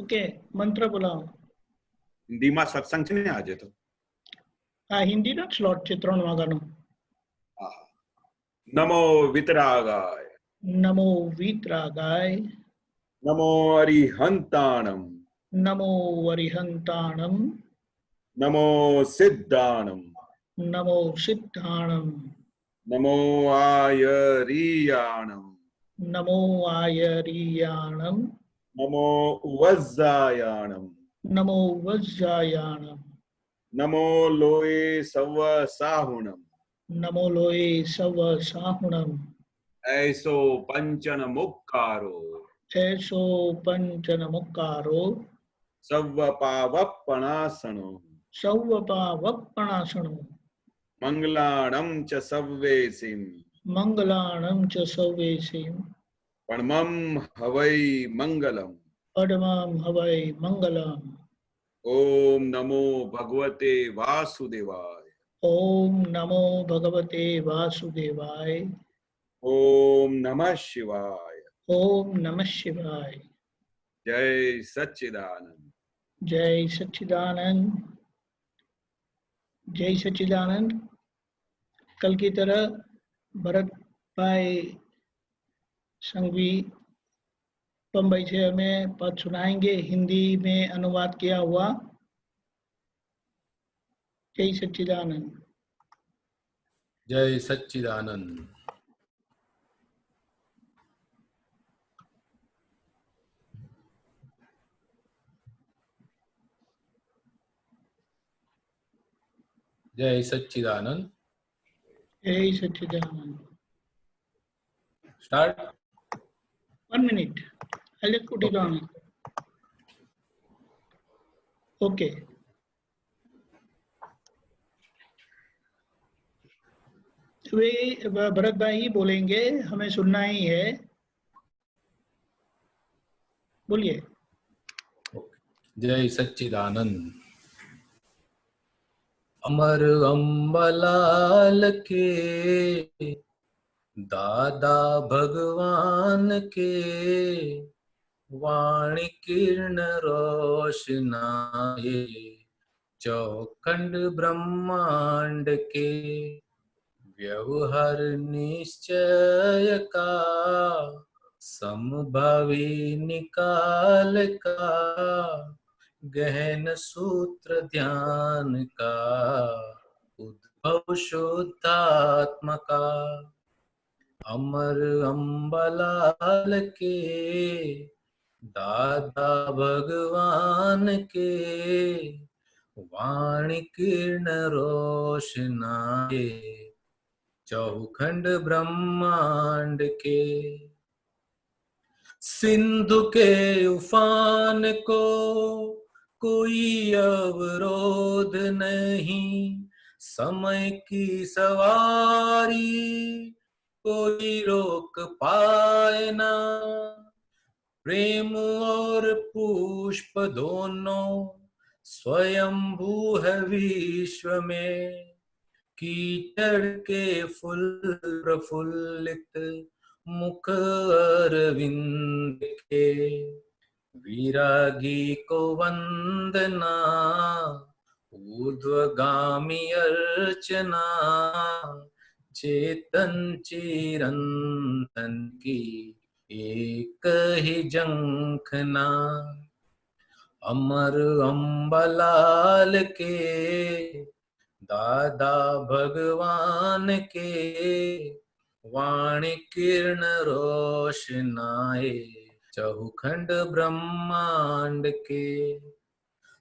Okay, મંત્ર બોલાવો. હિન્દીમાં સત્સંગ છે ને આજે તો. આ હિન્દીનો જ સ્લોટ છે 3 વાગ્યાનો. નમો વિતરાગાય. નમો વિતરાગાય. નમો અરિહંતાણમ. નમો અરિહંતાણમ. નમો સિદ્ધાણમ. નમો સિદ્ધાણમ. નમો આયરિયાણમ. નમો આયરિયાણમ. નમો વજ્જાયાણમ. નમો વજ્જાયાણમ. નમો લોએ સવ સાહુણમ. નમો લોએ સવ સાહુણમ. ऐसो पंचन मुक्कारो. એસો પંચન મુક્કારો. સવ્વ પાવપણાસણો. સૌવપાવપણાસણો. મંગલાણમ ચ સવ્વેસિમ. મંગલાણમ ચ સૌવેસિમ. પરમમ હવૈ મંગલમ. પડમમ હવૈ મંગલમ. ઓમ નમો ભગવતે વાસુદેવાય. ઓમ નમો ભગવતે વાસુદેવાય. ઓમ નમઃ શિવાય. ઓમ નમઃ શિવાય. જય સચ્ચિદાનંદ. જય सच्चिदानंद. जय सच्चिदानंद. कल की तरह भरत भाई संघवी बम्बई से हमें पद सुनाएंगे, हिंदी में अनुवाद किया हुआ. जय सच्चिदानंद. जय सच्चिदानंद. जय सच्चिदानंद. जय सच्चिदानंद. Start. 1 minute. I'll just put it on. Okay. वे भरत भाई ही बोलेंगे, हमें सुनना ही है. बोलिए. जय सच्चिदानंद. अमर अम्बलाल के दादा भगवान के वाणी किरण रोशनाए चौखंड ब्रह्मांड के व्यवहार निश्चय का समभावी निकाल का गहन सूत्र ध्यान का उद्भव शुद्धात्मा का. अमर अम्बलाल के दादा भगवान के वाणी किरण रोशनाए चौखंड ब्रह्मांड के. सिंधु के उफान को कोई अवरोध नहीं, समय की सवारी कोई रोक पाए ना. प्रेम और पुष्प दोनों स्वयंभू है विश्व में. कीचड़ के फूल प्रफुल्लित मुख अरविंद के. विरागी को वंदना ऊर्ध्वगामी अर्चना. चेतन चिरंतन की एक ही जंखना. अमर अम्बलाल के दादा भगवान के वाणी किरण रोशनाए चौखंड ब्रह्मांड के.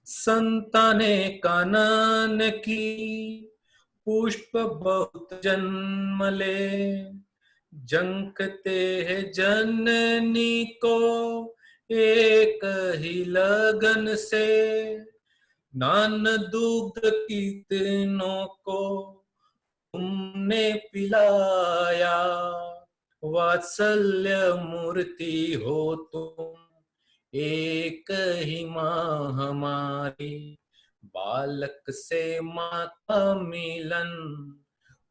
संताने कानन की पुष्प बहुत जन्म ले, जंकते हैं जननी को एक ही लगन से. नान दुग्ध कीर्तनों को तुमने पिलाया, वात्सल्य मूर्ति हो तुम एक ही माँ हमारी. बालक से माता मिलन,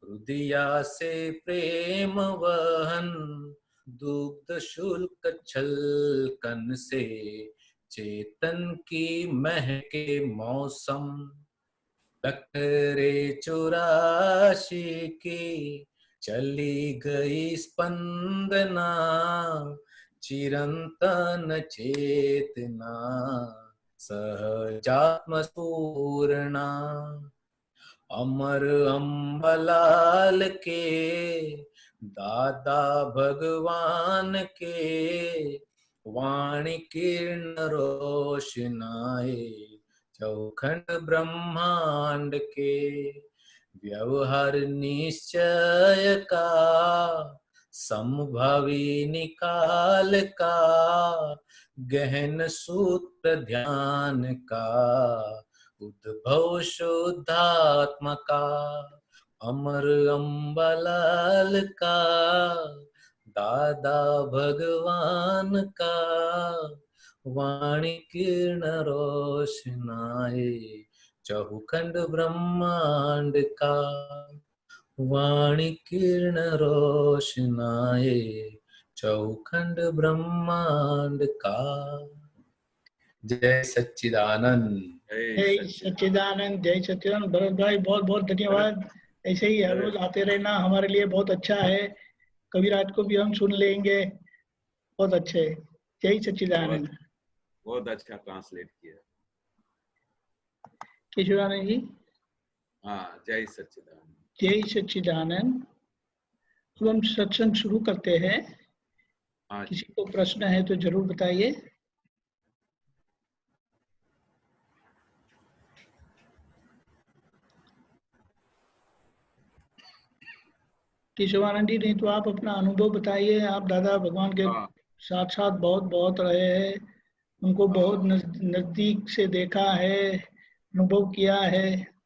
हृदया से प्रेम वहन. दुग्ध शुल्क छलकन से चेतन की महके मौसम, लखरे 84 की चली गई स्पंदना, चिरंतन चेतना सहजात्म पूर्णा। अमर अम्बलाल के दादा भगवान के, वाणी किरण रोशनाए चौखंड ब्रह्मांड के। व्यवहार निश्चय का, समभावी निकाल का, गहन सूत्र ध्यान का, उद्भव शुद्धात्मा का। अमर अम्बलाल का, दादा भगवान का, वाणी किरण रोशनाए चौखंड ब्रह्मांड का। वाणी किरण रोशनाए चौखंड ब्रह्मांड का। जय सच्चिदानंद। जय सच्चिदानंद, जय सच्चिदानंद। भरत भाई बहुत बहुत धन्यवाद। ऐसे ही हर रोज आते रहना, हमारे लिए बहुत अच्छा है। कविराज को भी हम सुन लेंगे, बहुत अच्छे। जय सच्चिदानंद। बहुत अच्छा ट्रांसलेट किया। केशवानंद जी। हाँ, जय सच्चिदानंद। जय सच्चिदानंद। अब हम सत्संग शुरू करते हैं। हाँ, किसी को प्रश्न है तो जरूर बताइए। केशवानंद जी, नहीं तो आप अपना अनुभव बताइए। आप दादा भगवान के हाँ, साथ साथ बहुत बहुत रहे हैं, उनको बहुत नजदीक से देखा है, अनुभव किया है।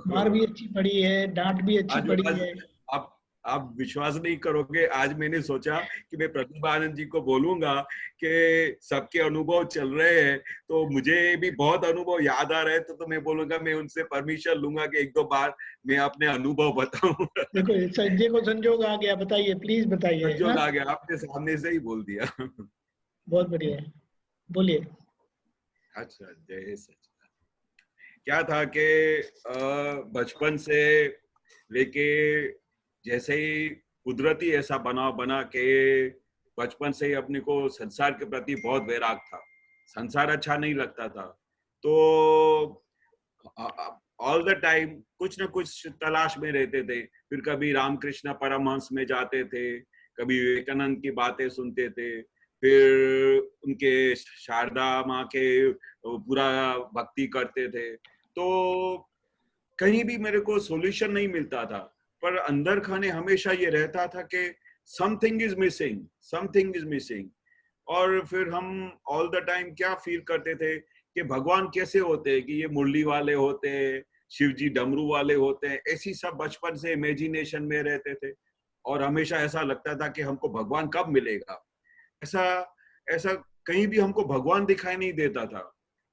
मार भी अच्छी पड़ी है, डांट भी अच्छी आज पड़ी आज है। आप विश्वास नहीं करोगे, आज मैंने सोचा कि मैं प्रतिभानंद जी को बोलूंगा कि सबके अनुभव चल रहे हैं, तो मुझे भी बहुत अनुभव याद आ रहे हैं, तो मैं बोलूंगा, मैं उनसे परमिशन लूंगा कि 1-2 बार मैं अपने अनुभव बताऊं। देखो संजय को संजोग आ गया, बताइए, प्लीज बताइए। संजोग हाँ, आ गया, आपने सामने से ही बोल दिया। बहुत बढ़िया, बोलिए। अच्छा, जय सच। क्या था कि बचपन से लेके जैसे ही कुदरती ऐसा बना के बचपन से ही अपने को संसार के प्रति बहुत वैराग था। संसार अच्छा नहीं लगता था, तो ऑल द टाइम कुछ ना कुछ तलाश में रहते थे। फिर कभी रामकृष्ण परमहंस में जाते थे, कभी विवेकानंद की बातें सुनते थे, फिर उनके शारदा माँ के पूरा भक्ति करते थे। तो कहीं भी मेरे को सॉल्यूशन नहीं मिलता था, पर अंदर खाने हमेशा ये रहता था कि something is missing, something is missing. और फिर हम ऑल द टाइम क्या फील करते थे कि भगवान कैसे होते हैं, कि ये मुरली वाले होते हैं, शिव जी डमरू वाले होते हैं, ऐसी सब बचपन से इमेजिनेशन में रहते थे। और हमेशा ऐसा लगता था कि हमको भगवान कब मिलेगा। ऐसा ऐसा कहीं भी हमको भगवान दिखाई नहीं देता था,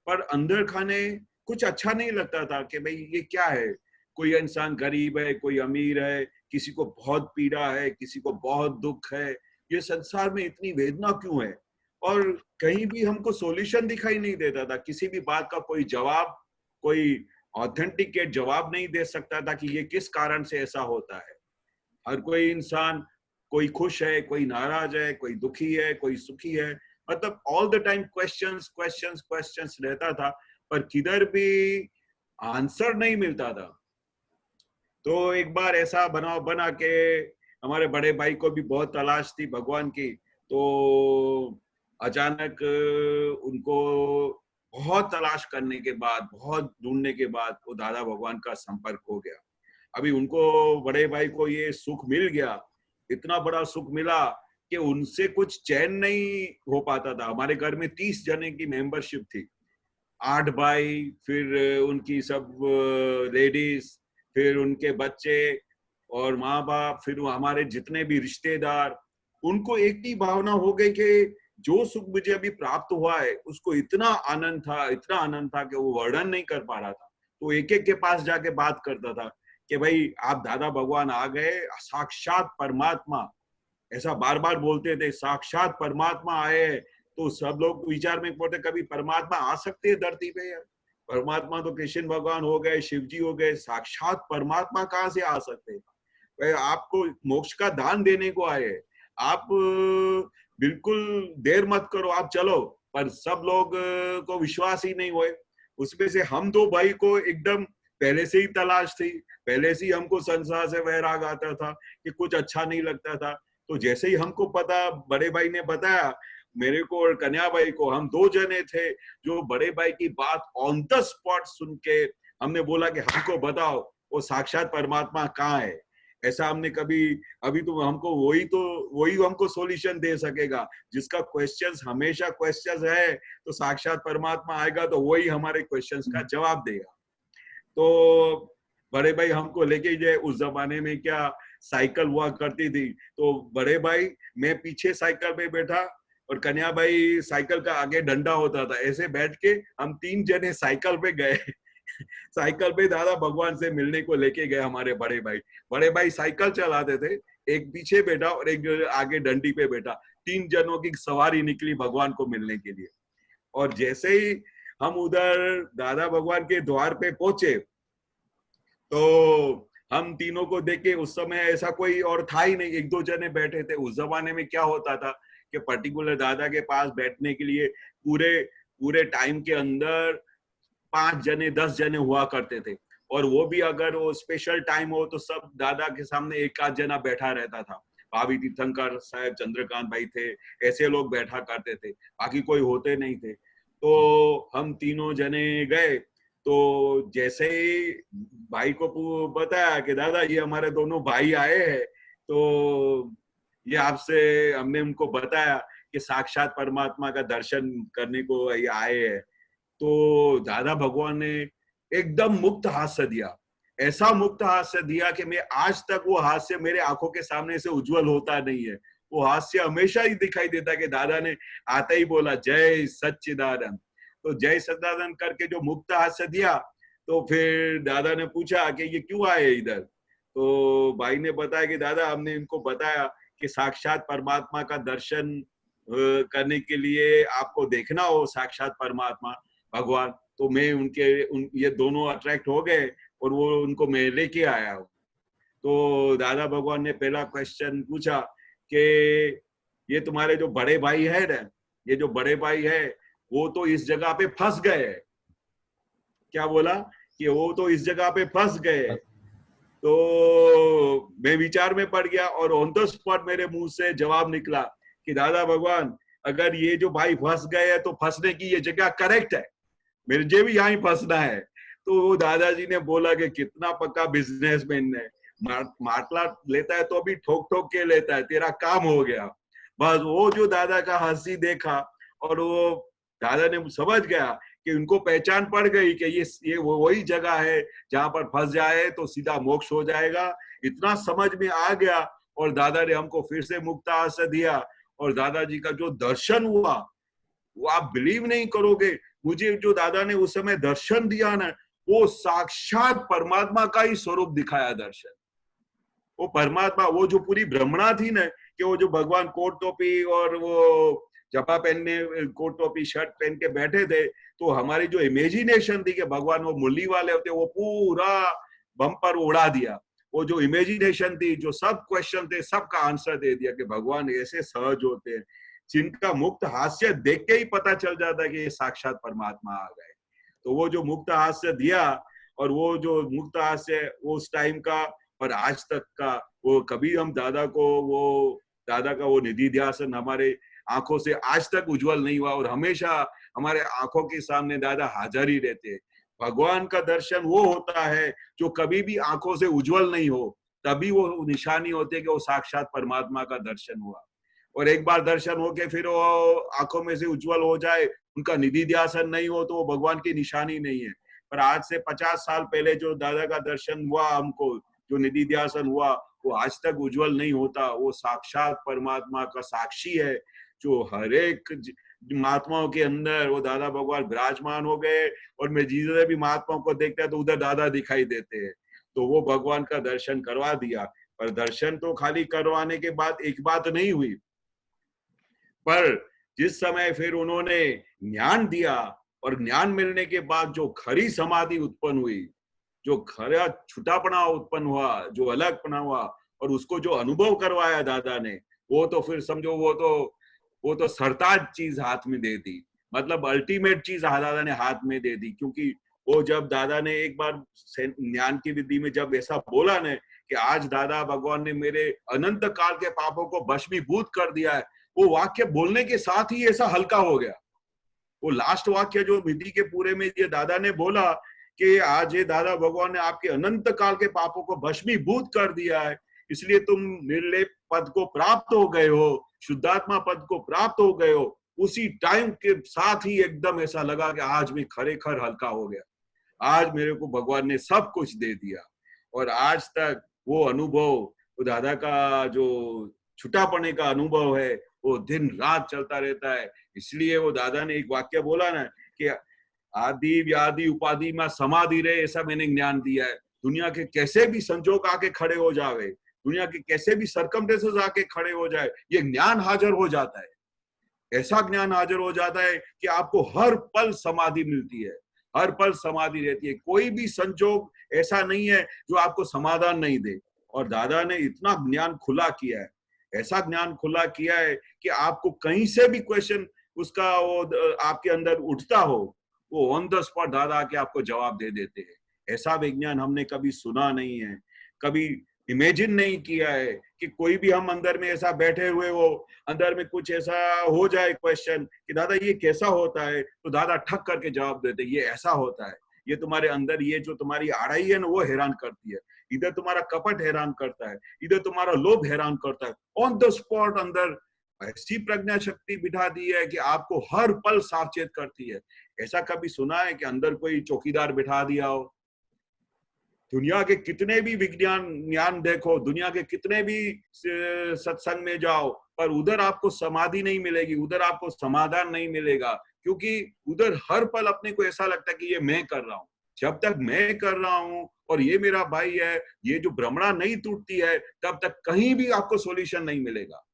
पर अंदर खाने कुछ अच्छा नहीं लगता था कि भाई ये क्या है। कोई इंसान गरीब है, कोई अमीर है, किसी को बहुत पीड़ा है, किसी को बहुत दुख है, ये संसार में इतनी वेदना क्यों है। और कहीं भी हमको सॉल्यूशन दिखाई नहीं देता था, किसी भी बात का कोई जवाब, कोई ऑथेंटिकेट जवाब नहीं दे सकता था कि ये किस कारण से ऐसा होता है। हर कोई इंसान, कोई खुश है, कोई नाराज है, कोई दुखी है, कोई सुखी है, मतलब all the time questions questions questions रहता था, पर किधर भी आंसर नहीं मिलता था। तो एक बार ऐसा बना के हमारे बड़े भाई को भी बहुत तलाश थी भगवान की, तो अचानक उनको बहुत तलाश करने के बाद, बहुत ढूंढने के बाद वो दादा भगवान का संपर्क हो गया। अभी उनको, बड़े भाई को ये सुख मिल गया, इतना बड़ा सुख मिला कि उनसे कुछ चैन नहीं हो पाता था। हमारे घर में 30 जने की मेंबरशिप थी, 8 भाई, फिर उनकी सब लेडीज, फिर उनके बच्चे और माँ बाप, फिर हमारे जितने भी रिश्तेदार, उनको एक ही भावना हो गई कि जो सुख मुझे अभी प्राप्त हुआ है उसको इतना आनंद था, इतना आनंद था कि वो वर्णन नहीं कर पा रहा था। तो एक एक के पास जाके बात करता था कि भाई आप दादा भगवान आ गए, साक्षात परमात्मा, ऐसा बार बार बोलते थे, साक्षात परमात्मा आए, तो सब लोग विचार में पड़ते कभी परमात्मा आ सकते हैं धरती पे यार? परमात्मा तो कृष्ण भगवान हो गए, शिव जी हो गए, साक्षात परमात्मा कहाँ से आ सकते हैं? भाई आपको मोक्ष का दान देने को आए, आप बिल्कुल देर मत करो, आप चलो। पर सब लोग को विश्वास ही नहीं हुए। उसमें से हम दो भाई को एकदम पहले से ही तलाश थी, पहले से ही हमको संसार से वैराग आता था कि कुछ अच्छा नहीं लगता था। तो जैसे ही हमको पता, बड़े भाई ने बताया मेरे को और कन्या भाई को, हम दो जने थे जो बड़े भाई की बात ऑन द स्पॉट सुन के हमने बोला कि हमको बताओ वो साक्षात परमात्मा कहाँ है। ऐसा हमने कभी, अभी तो हमको वही हमको सॉल्यूशन दे सकेगा। जिसका क्वेश्चंस हमेशा क्वेश्चंस है, तो साक्षात परमात्मा आएगा तो वही हमारे क्वेश्चंस का जवाब देगा। तो बड़े भाई हमको लेके गए। उस जमाने में क्या साइकिल हुआ करती थी, तो बड़े भाई, मैं पीछे साइकिल पे बैठा और कन्या भाई साइकिल का आगे डंडा होता था, ऐसे बैठ के हम तीन जने साइकिल पे गए। साइकिल पे दादा भगवान से मिलने को लेके गए हमारे बड़े भाई। बड़े भाई साइकिल चलाते थे, एक पीछे बैठा और एक आगे डंडी पे बैठा। तीन जनों की सवारी निकली भगवान को मिलने के लिए। और जैसे ही हम उधर दादा भगवान के द्वार पे पहुंचे, तो हम तीनों को देख के, उस समय ऐसा कोई और था ही नहीं, एक दो जने बैठे थे। उस जमाने में क्या होता था कि पर्टिकुलर दादा के पास बैठने के लिए पूरे टाइम के अंदर 5 जने 10 जने हुआ करते थे। और वो भी अगर वो स्पेशल टाइम हो तो सब दादा के सामने एक आध जना बैठा रहता था। भाभी तीर्थंकर साहब, चंद्रकांत भाई थे, ऐसे लोग बैठा करते थे, बाकी कोई होते नहीं थे। तो हम तीनों जने गए, तो जैसे ही भाई को बताया कि दादा ये हमारे दोनों भाई आए हैं, तो ये आपसे, हमने उनको बताया कि साक्षात परमात्मा का दर्शन करने को ये आए हैं। तो दादा भगवान ने एकदम मुक्त हास्य दिया, ऐसा मुक्त हास्य दिया कि मैं आज तक वो हास्य मेरे आंखों के सामने से उज्जवल होता नहीं है। वो हास्य हमेशा ही दिखाई देता कि दादा ने आते ही बोला जय सच्चिदानंद। तो जय सच्चिदानंद करके जो मुक्त हास्य दिया, तो फिर दादा ने पूछा कि ये क्यों आए इधर। तो भाई ने बताया कि दादा हमने इनको बताया कि साक्षात परमात्मा का दर्शन करने के लिए आपको देखना हो साक्षात परमात्मा भगवान, तो मैं ये दोनों अट्रैक्ट हो गए और वो उनको मैं लेके आया हूँ। तो दादा भगवान ने पहला क्वेश्चन पूछा कि ये तुम्हारे जो बड़े भाई है ना, ये जो बड़े भाई है वो तो इस जगह पे फंस गए। क्या बोला कि वो तो इस जगह पे फंस गए। तो मैं विचार में पड़ गया और ऑन द स्पॉट मेरे मुंह से जवाब निकला कि दादा भगवान, अगर ये जो भाई फंस गए हैं तो फंसने की ये जगह करेक्ट है, मुझे भी यहाँ ही फंसना है। तो वो दादाजी ने बोला कि कितना पक्का बिजनेसमैन है, माटला लेता है तो भी ठोक ठोक के लेता है, तेरा काम हो गया। बस वो जो दादा का हंसी देखा, और वो दादा ने समझ गया कि उनको पहचान पड़ गई कि ये वही जगह है जहां पर फंस जाए तो सीधा मोक्ष हो जाएगा। इतना समझ में आ गया और दादा ने हमको फिर से मुक्त हास्य दिया। और दादाजी का जो दर्शन हुआ, वो आप बिलीव नहीं करोगे, मुझे जो दादा ने उस समय दर्शन दिया ना, वो साक्षात परमात्मा का ही स्वरूप दिखाया दर्शन। वो परमात्मा, वो जो पूरी भ्रमणा थी ना, कि वो जो भगवान कोट टोपी और वो जपा पहनने, कोट टोपी शर्ट पहन के बैठे थे, तो हमारी जो इमेजिनेशन थी कि भगवान वो मुरली वाले होते, वो पूरा बम्पर उड़ा दिया। वो जो इमेजिनेशन थी, जो सब क्वेश्चन थे, सबका आंसर दे दिया कि भगवान ऐसे सहज होते हैं, जिनका मुक्त हास्य देख के ही पता चल जाता है कि ये साक्षात परमात्मा आ गए। तो वो जो मुक्त हास्य दिया, और वो जो मुक्त हास्य वो उस टाइम का और आज तक का, वो कभी हम दादा का वो निधि ध्यासन हमारे आंखों से आज तक उज्जवल नहीं हुआ, और हमेशा हमारे आंखों के सामने दादा हाजिर ही रहते हैं। भगवान का दर्शन वो होता है जो कभी भी आंखों से उज्जवल नहीं हो, तभी वो निशानी होती है कि वो साक्षात परमात्मा का दर्शन हुआ। और एक बार दर्शन होके फिर वो आंखों में से उज्जवल हो जाए, उनका निधि ध्यासन नहीं हो, तो वो भगवान की निशानी नहीं है। पर आज से 50 साल पहले जो दादा का दर्शन हुआ हमको, जो निधि ध्यासन हुआ, वो आज तक उज्जवल नहीं होता। वो साक्षात परमात्मा का साक्षी है, जो हर एक महात्माओं के अंदर वो दादा भगवान विराजमान हो गए। और मैं जिधर भी महात्माओं को देखता है तो उधर दादा दिखाई देते हैं। तो वो भगवान का दर्शन करवा दिया। पर दर्शन तो खाली करवाने के बाद एक बात नहीं हुई, पर जिस समय फिर उन्होंने ज्ञान दिया और ज्ञान मिलने के बाद जो खरी समाधि उत्पन्न हुई, जो खरा छुटापना उत्पन्न हुआ, जो अलगपना हुआ, और उसको जो अनुभव करवाया दादा ने, वो तो फिर समझो वो तो सरताज चीज हाथ में दे दी, मतलब अल्टीमेट चीज दादा ने हाथ में दे दी। क्योंकि वो जब दादा ने एक बार ज्ञान की विधि में जब ऐसा बोला ने कि आज दादा भगवान ने मेरे अनंत काल के पापों को भस्मीभूत कर दिया है, वो वाक्य बोलने के साथ ही ऐसा हल्का हो गया। वो लास्ट वाक्य जो विधि के पूरे में ये दादा ने बोला कि आज ये दादा भगवान ने आपके अनंत काल के पापों को भस्मीभूत कर दिया है, इसलिए तुम निर्लेप पद को प्राप्त हो गए हो, शुद्धात्मा पद को प्राप्त हो गए हो। उसी टाइम के साथ ही एकदम ऐसा लगा कि आज मैं खरेखर हल्का हो गया, आज मेरे को भगवान ने सब कुछ दे दिया। और आज तक वो अनुभव, वो दादा का जो छुटापने का अनुभव है, वो दिन रात चलता रहता है। इसलिए वो दादा ने एक वाक्य बोला ना कि आदि व्याधि उपाधि में समाधि रहे, ऐसा मैंने ज्ञान दिया है। दुनिया के कैसे भी संजोग आके खड़े हो जावे, दुनिया के कैसे भी सर्कमस्टेंसेस आके खड़े हो जाए, ये ज्ञान हाजिर हो जाता है। ऐसा ज्ञान हाजिर हो जाता है कि आपको हर पल समाधि मिलती है, हर पल समाधि रहती है। कोई भी संजोग ऐसा नहीं है जो आपको समाधान नहीं दे। और दादा ने इतना ज्ञान खुला किया है, ऐसा ज्ञान खुला किया है कि आपको कहीं से भी क्वेश्चन उसका वो आपके अंदर उठता हो, वो ऑन द स्पॉट दादा आके आपको जवाब दे देते हैं। ऐसा विज्ञान हमने कभी सुना नहीं है, कभी इमेजिन नहीं किया है कि कोई भी हम अंदर में ऐसा बैठे हुए हो, अंदर में कुछ ऐसा हो जाए क्वेश्चन कि दादा ये कैसा होता है, तो दादा ठक करके जवाब देते, ये ऐसा होता है। ये तुम्हारे अंदर ये जो तुम्हारी आड़ाई है ना, वो हैरान करती है। इधर तुम्हारा कपट हैरान करता है, इधर तुम्हारा लोभ हैरान करता है। ऑन द स्पॉट अंदर ऐसी प्रज्ञा शक्ति बिठा दी है कि आपको हर पल सावचेत करती है। ऐसा कभी सुना है कि अंदर कोई चौकीदार बिठा दिया हो? दुनिया के कितने भी विज्ञान ज्ञान देखो, दुनिया के कितने भी सत्संग में जाओ, पर उधर आपको समाधि नहीं मिलेगी, उधर आपको समाधान नहीं मिलेगा। क्योंकि उधर हर पल अपने को ऐसा लगता है कि ये मैं कर रहा हूं। जब तक मैं कर रहा हूं और ये मेरा भाई है, ये जो भ्रमणा नहीं टूटती है, तब तक कहीं भी आपको सॉल्यूशन नहीं मिलेगा।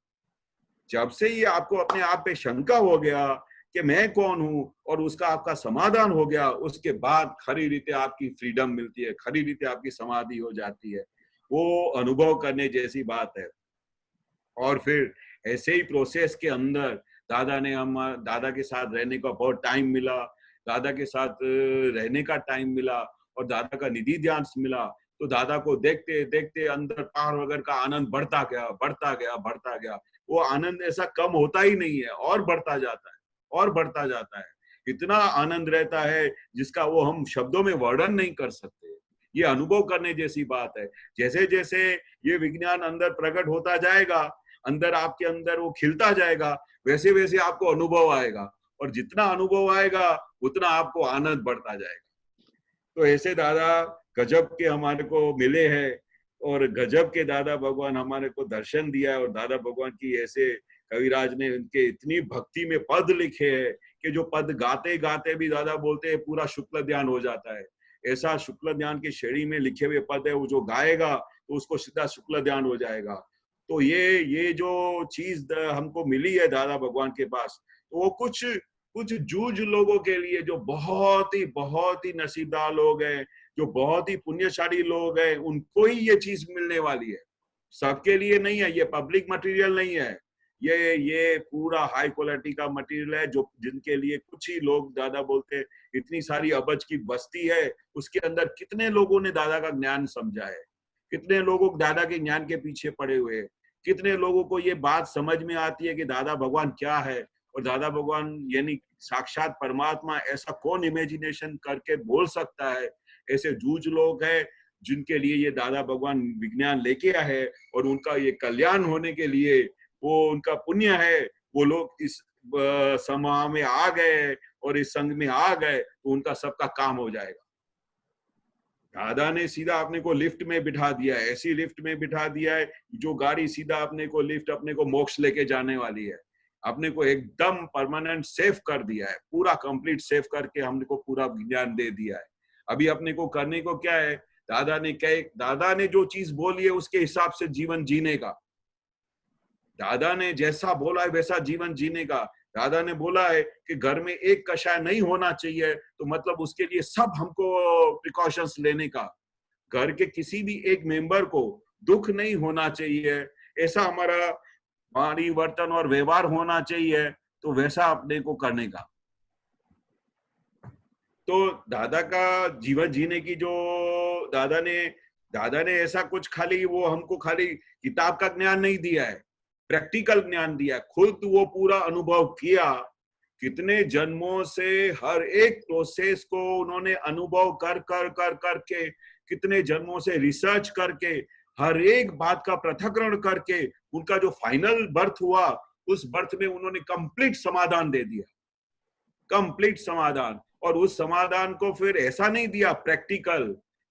जब से ये आपको अपने आप पे शंका हो गया कि मैं कौन हूं, और उसका आपका समाधान हो गया, उसके बाद खरी रीते आपकी फ्रीडम मिलती है, खरी रीते आपकी समाधि हो जाती है। वो अनुभव करने जैसी बात है। और फिर ऐसे ही प्रोसेस के अंदर दादा के साथ रहने का बहुत टाइम मिला, दादा के साथ रहने का टाइम मिला, और दादा का निधि ध्यान मिला। तो दादा को देखते देखते अंदर पहाड़ वगैरह का आनंद बढ़ता गया, बढ़ता गया, बढ़ता गया। वो आनंद ऐसा कम होता ही नहीं है, और बढ़ता जाता है, और बढ़ता जाता है। इतना आनंद रहता है जिसका वो हम शब्दों में वर्णन नहीं कर सकते। ये अनुभव करने जैसी बात है। जैसे जैसे ये विज्ञान अंदर प्रकट होता जाएगा, अंदर आपके अंदर वो खिलता जाएगा, वैसे वैसे आपको अनुभव आएगा, और जितना अनुभव आएगा उतना आपको आनंद बढ़ता जाएगा। तो ऐसे दादा गजब के हमारे को मिले हैं, और गजब के दादा भगवान हमारे को दर्शन दिया है। और दादा भगवान की ऐसे कविराज ने उनके इतनी भक्ति में पद लिखे हैं कि जो पद गाते गाते भी दादा बोलते हैं पूरा शुक्ल ध्यान हो जाता है। ऐसा शुक्ल ध्यान की श्रेणी में लिखे हुए पद है, वो जो गाएगा तो उसको सीधा शुक्ल ध्यान हो जाएगा। तो ये जो चीज हमको मिली है दादा भगवान के पास, तो वो कुछ जूझ लोगों के लिए जो बहुत ही नसीबदार लोग हैं, जो बहुत ही पुण्यशाली लोग हैं, उनको ही ये चीज मिलने वाली है। सबके लिए नहीं है, ये पब्लिक मटेरियल नहीं है। ये पूरा हाई क्वालिटी का मटेरियल है, जो जिनके लिए कुछ ही लोग, दादा बोलते हैं इतनी सारी अबज की बस्ती है, उसके अंदर कितने लोगों ने दादा का ज्ञान समझा है, कितने लोगों दादा के ज्ञान के पीछे पड़े हुए हैं, कितने लोगों को ये बात समझ में आती है कि दादा भगवान क्या है, और दादा भगवान यानी साक्षात परमात्मा, ऐसा कौन इमेजिनेशन करके बोल सकता है। ऐसे जूझ लोग हैं जिनके लिए ये दादा भगवान विज्ञान लेके आए हैं, और उनका ये कल्याण होने के लिए वो उनका पुण्य है, वो लोग इस समाज में आ गए और इस संघ में आ गए, तो उनका सबका काम हो जाएगा। दादा ने सीधा अपने को लिफ्ट में बिठा दिया है, ऐसी लिफ्ट में बिठा दिया है जो गाड़ी सीधा अपने को मोक्ष लेके जाने वाली है। अपने को एकदम परमानेंट सेफ कर दिया है, पूरा कंप्लीट सेफ करके हमने को पूरा ज्ञान दे दिया है। अभी अपने को करने को क्या है, दादा ने जो चीज बोली है उसके हिसाब से जीवन जीने का। दादा ने जैसा बोला है वैसा जीवन जीने का। दादा ने बोला है कि घर में एक कषाय नहीं होना चाहिए, तो मतलब उसके लिए सब हमको प्रिकॉशंस लेने का, घर के किसी भी एक मेंबर को दुख नहीं होना चाहिए, ऐसा हमारा वाणी वर्तन और व्यवहार होना चाहिए, तो वैसा अपने को करने का। तो दादा का जीवन जीने की जो दादा ने ऐसा कुछ खाली वो हमको खाली किताब का ज्ञान नहीं दिया है, प्रैक्टिकल ज्ञान दिया, खुद वो पूरा अनुभव किया, कितने जन्मों से हर एक प्रोसेस को उन्होंने अनुभव कर कर कर करके, कितने जन्मों से रिसर्च करके, हर एक बात का पृथक्करण करके उनका जो फाइनल बर्थ हुआ, उस बर्थ में उन्होंने कंप्लीट समाधान दे दिया, कंप्लीट समाधान। और उस समाधान को फिर ऐसा नहीं दिया प्रैक्टिकल,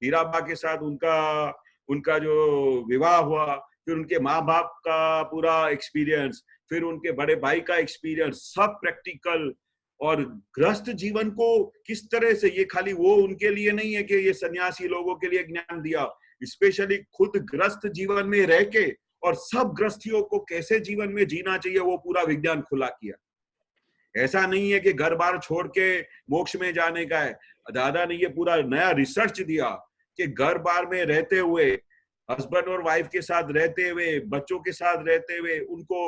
हीराबा के साथ उनका जो विवाह हुआ, फिर उनके माँ बाप का पूरा एक्सपीरियंस, फिर उनके बड़े भाई का एक्सपीरियंस, सब प्रैक्टिकल। और गृहस्थ जीवन को किस तरह से, ये खाली वो उनके लिए नहीं है कि ये सन्यासी लोगों के लिए ज्ञान दिया, स्पेशली खुद गृहस्थ जीवन में रह के और सब गृहस्थियों को कैसे जीवन में जीना चाहिए वो पूरा विज्ञान खुला किया। ऐसा नहीं है कि घर बार छोड़ के मोक्ष में जाने का है। दादा ने ये पूरा नया रिसर्च दिया कि घर बार में रहते हुए, हस्बैंड और वाइफ के साथ रहते हुए, बच्चों के साथ रहते हुए, उनको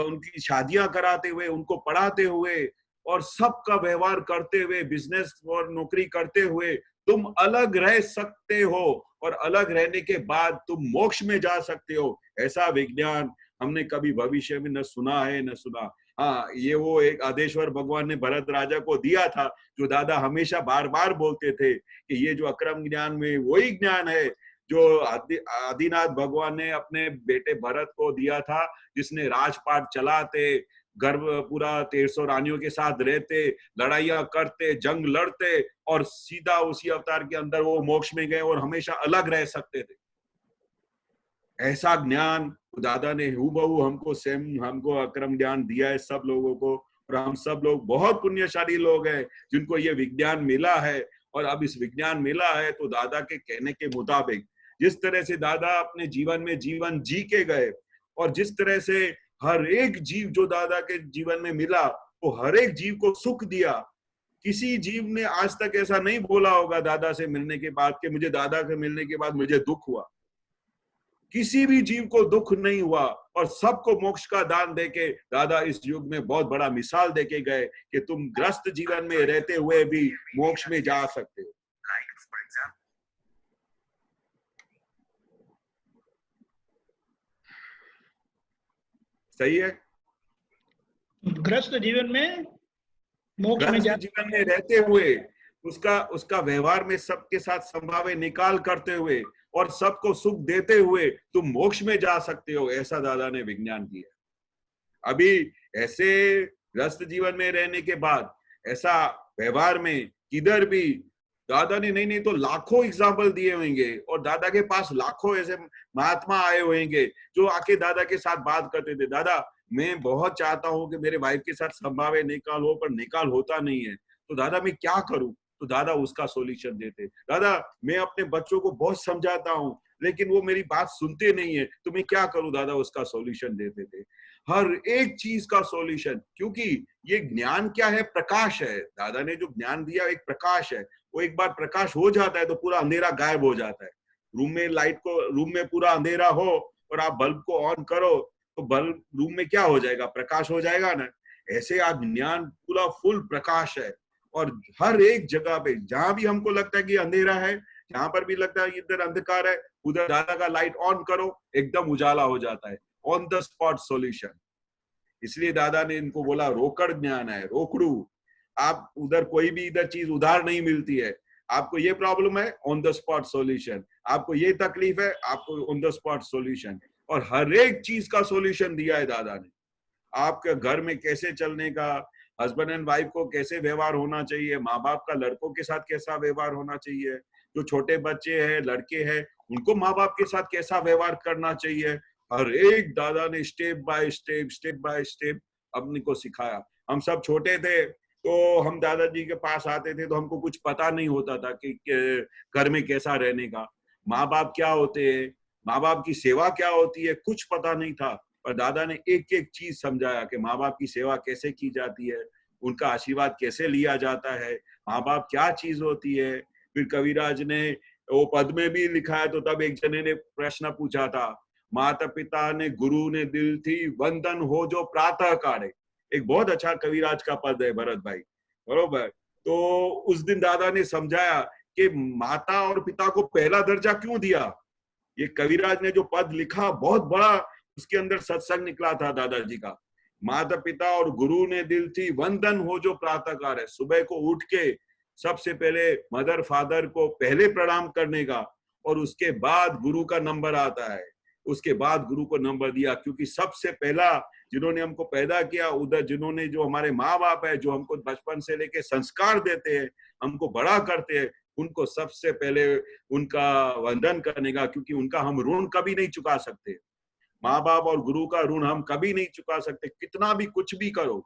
उनकी शादियां कराते हुए, उनको पढ़ाते हुए और सबका व्यवहार करते हुए, बिजनेस और नौकरी करते हुए तुम अलग रह सकते हो, और अलग रहने के बाद तुम मोक्ष में जा सकते हो। ऐसा विज्ञान हमने कभी भविष्य में न सुना है न सुना। हाँ, ये वो एक आदेश्वर भगवान ने भरत राजा को दिया था, जो दादा हमेशा बार बार बोलते थे कि ये जो अक्रम ज्ञान में वही ज्ञान है जो आदिनाथ भगवान ने अपने बेटे भरत को दिया था, जिसने राजपाट चलाते, गर्भ पूरा 1300 रानियों के साथ रहते, लड़ाइयां करते, जंग लड़ते, और सीधा उसी अवतार के अंदर वो मोक्ष में गए और हमेशा अलग रह सकते थे। ऐसा ज्ञान दादा ने हूबहू हमको अक्रम ज्ञान दिया है सब लोगों को। और हम सब लोग बहुत पुण्यशाली लोग हैं जिनको ये विज्ञान मिला है। और अब इस विज्ञान मिला है तो दादा के कहने के मुताबिक जिस तरह से दादा अपने जीवन में जीवन जी के गए, और जिस तरह से हर एक जीव जो दादा के जीवन में मिला, वो हर एक जीव को सुख दिया। किसी जीव ने आज तक ऐसा नहीं बोला होगा दादा से मिलने के बाद कि मुझे दादा से मिलने के बाद मुझे दुख हुआ। किसी भी जीव को दुख नहीं हुआ, और सबको मोक्ष का दान देके दादा इस युग में बहुत बड़ा मिसाल देके गए कि तुम ग्रस्त जीवन में रहते हुए भी मोक्ष में जा सकते हो। सही है? ग्रस्त जीवन में मोक्ष में ग्रस्त जीवन में रहते हुए उसका व्यवहार में सबके साथ संभावे निकाल करते हुए और सबको सुख देते हुए तुम मोक्ष में जा सकते हो, ऐसा दादा ने विज्ञान किया। अभी ऐसे ग्रस्त जीवन में रहने के बाद ऐसा व्यवहार में किधर भी दादा ने नहीं तो लाखों एग्जाम्पल दिए होंगे, और दादा के पास लाखों ऐसे महात्मा आए होंगे जो आके दादा के साथ बात करते थे, दादा मैं बहुत चाहता हूं कि मेरे वाइफ के साथ संभावे निकाल हो, पर निकाल होता नहीं है, तो दादा मैं क्या करूं? तो दादा उसका सॉल्यूशन देते। दादा मैं अपने बच्चों को बहुत समझाता हूं लेकिन वो मेरी बात सुनते नहीं है, तो मैं क्या करूं? दादा उसका सॉल्यूशन देते थे, हर एक चीज का सॉल्यूशन। क्योंकि ये ज्ञान क्या है? प्रकाश है। दादा ने जो ज्ञान दिया एक प्रकाश है, वो एक बार प्रकाश हो जाता है तो पूरा अंधेरा गायब हो जाता है। रूम में पूरा अंधेरा हो और आप बल्ब को ऑन करो तो बल्ब रूम में क्या हो जाएगा? प्रकाश हो जाएगा ना। ऐसे आज ज्ञान पूरा फुल प्रकाश है, और हर एक जगह पे जहां भी हमको लगता है कि अंधेरा है, जहां पर भी लगता है इधर अंधकार है, उधर दादा का लाइट ऑन करो, एकदम उजाला हो जाता है। On the spot solution. इसलिए दादा ने इनको बोला रोकड़ ज्ञान है, रोकड़ू। आप उधर कोई भी इधर चीज उधार नहीं मिलती है। आपको ये प्रॉब्लम है, ऑन द स्पॉट सॉल्यूशन। आपको ये तकलीफ है, आपको ऑन द स्पॉट सॉल्यूशन। और हर एक चीज का सॉल्यूशन दिया है दादा ने। आपके घर में कैसे चलने का, हस्बैंड एंड वाइफ को कैसे व्यवहार होना चाहिए, माँ बाप का लड़कों के साथ कैसा व्यवहार होना चाहिए, जो छोटे बच्चे हैं, लड़के हैं, उनको माँ बाप के साथ कैसा व्यवहार करना चाहिए, हर एक दादा ने स्टेप बाय स्टेप अपने को सिखाया। हम सब छोटे थे तो हम दादाजी के पास आते थे तो हमको कुछ पता नहीं होता था कि घर में कैसा रहने का, माँ बाप क्या होते हैं, माँ बाप की सेवा क्या होती है, कुछ पता नहीं था। पर दादा ने एक एक चीज समझाया कि माँ बाप की सेवा कैसे की जाती है, उनका आशीर्वाद कैसे लिया जाता है, माँ बाप क्या चीज होती है। फिर कविराज ने वो पद में भी लिखा है, तो तब एक जने ने प्रश्न पूछा था, माता पिता ने गुरु ने दिल थी वंदन हो जो प्रातः काले। एक बहुत अच्छा कविराज का पद है भरत भाई, बरोबर। तो उस दिन दादा ने समझाया कि माता और पिता को पहला दर्जा क्यों दिया। ये कविराज ने जो पद लिखा बहुत बड़ा उसके अंदर सत्संग निकला था दादाजी का। माता पिता और गुरु ने दिल थी वंदन हो जो प्रातःकाल है, सुबह को उठ के सबसे पहले मदर फादर को पहले प्रणाम करने का, और उसके बाद गुरु का नंबर आता है, उसके बाद गुरु को नंबर दिया। क्योंकि सबसे पहला जिन्होंने हमको पैदा किया, उधर जिन्होंने जो हमारे माँ बाप है, जो हमको बचपन से लेके संस्कार देते हैं, हमको बड़ा करते हैं, उनको सबसे पहले उनका वंदन करने का, क्योंकि उनका हम ऋण कभी नहीं चुका सकते। माँ बाप और गुरु का ऋण हम कभी नहीं चुका सकते, कितना भी कुछ भी करो,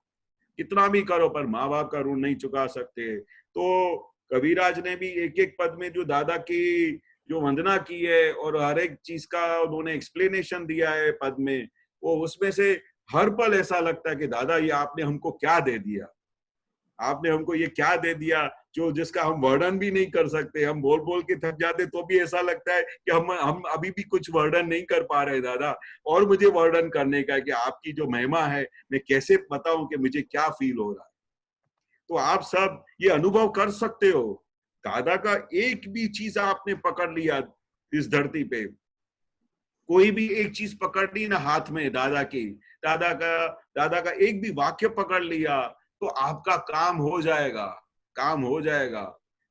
कितना भी करो, पर माँ बाप का ऋण नहीं चुका सकते। तो कबीराज ने भी एक एक पद में जो दादा की जो वंदना की है और हर एक चीज का उन्होंने एक्सप्लेनेशन दिया है पद में, वो उसमें से हर पल ऐसा लगता है कि दादा ये आपने हमको क्या दे दिया, आपने हमको ये क्या दे दिया जो जिसका हम वर्णन भी नहीं कर सकते। हम बोल बोल के थक जाते तो भी ऐसा लगता है कि हम अभी भी कुछ वर्णन नहीं कर पा रहे दादा, और मुझे वर्णन करने का है कि आपकी जो महिमा है मैं कैसे बताऊं कि मुझे क्या फील हो रहा है। तो आप सब ये अनुभव कर सकते हो, दादा का एक भी चीज आपने पकड़ लिया इस धरती पे, कोई भी एक चीज पकड़ ली ना हाथ में दादा की, दादा का एक भी वाक्य पकड़ लिया तो आपका काम हो जाएगा, काम हो जाएगा।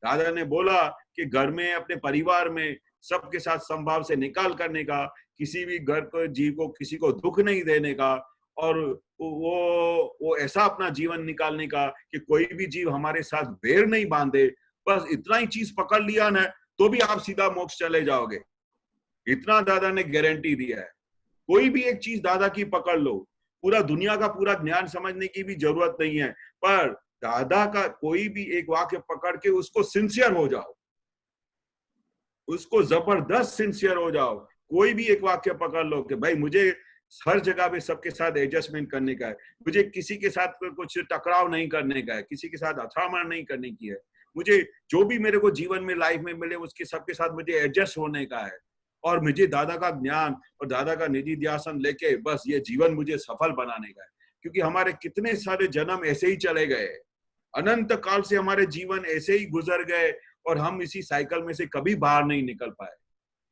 दादा ने बोला कि घर में अपने परिवार में सबके साथ संभाव से निकाल करने का, किसी भी घर को जीव को किसी को दुख नहीं देने का, और वो ऐसा अपना जीवन निकालने का कि कोई भी जीव हमारे साथ बैर नहीं बांधे। बस इतना ही चीज पकड़ लिया ना तो भी आप सीधा मोक्ष चले जाओगे, इतना दादा ने गारंटी दिया है। कोई भी एक चीज दादा की पकड़ लो, पूरा दुनिया का पूरा ज्ञान समझने की भी जरूरत नहीं है, पर दादा का कोई भी एक वाक्य पकड़ के उसको सिंसियर हो जाओ, उसको जबरदस्त सिंसियर हो जाओ। कोई भी एक वाक्य पकड़ लो कि भाई मुझे हर जगह पे सबके साथ एडजस्टमेंट करने का है, मुझे किसी के साथ कुछ टकराव नहीं करने का है, किसी के साथ अथामण नहीं करने की है, मुझे जो भी मेरे को जीवन में लाइफ में मिले उसके सबके साथ मुझे एडजस्ट होने का है, और मुझे दादा का ज्ञान और दादा का निधि ध्यान लेके बस ये जीवन मुझे सफल बनाने का है। क्योंकि हमारे कितने सारे जन्म ऐसे ही चले गए, अनंत काल से हमारे जीवन ऐसे ही गुजर गए, और हम इसी साइकिल में से कभी बाहर नहीं निकल पाए,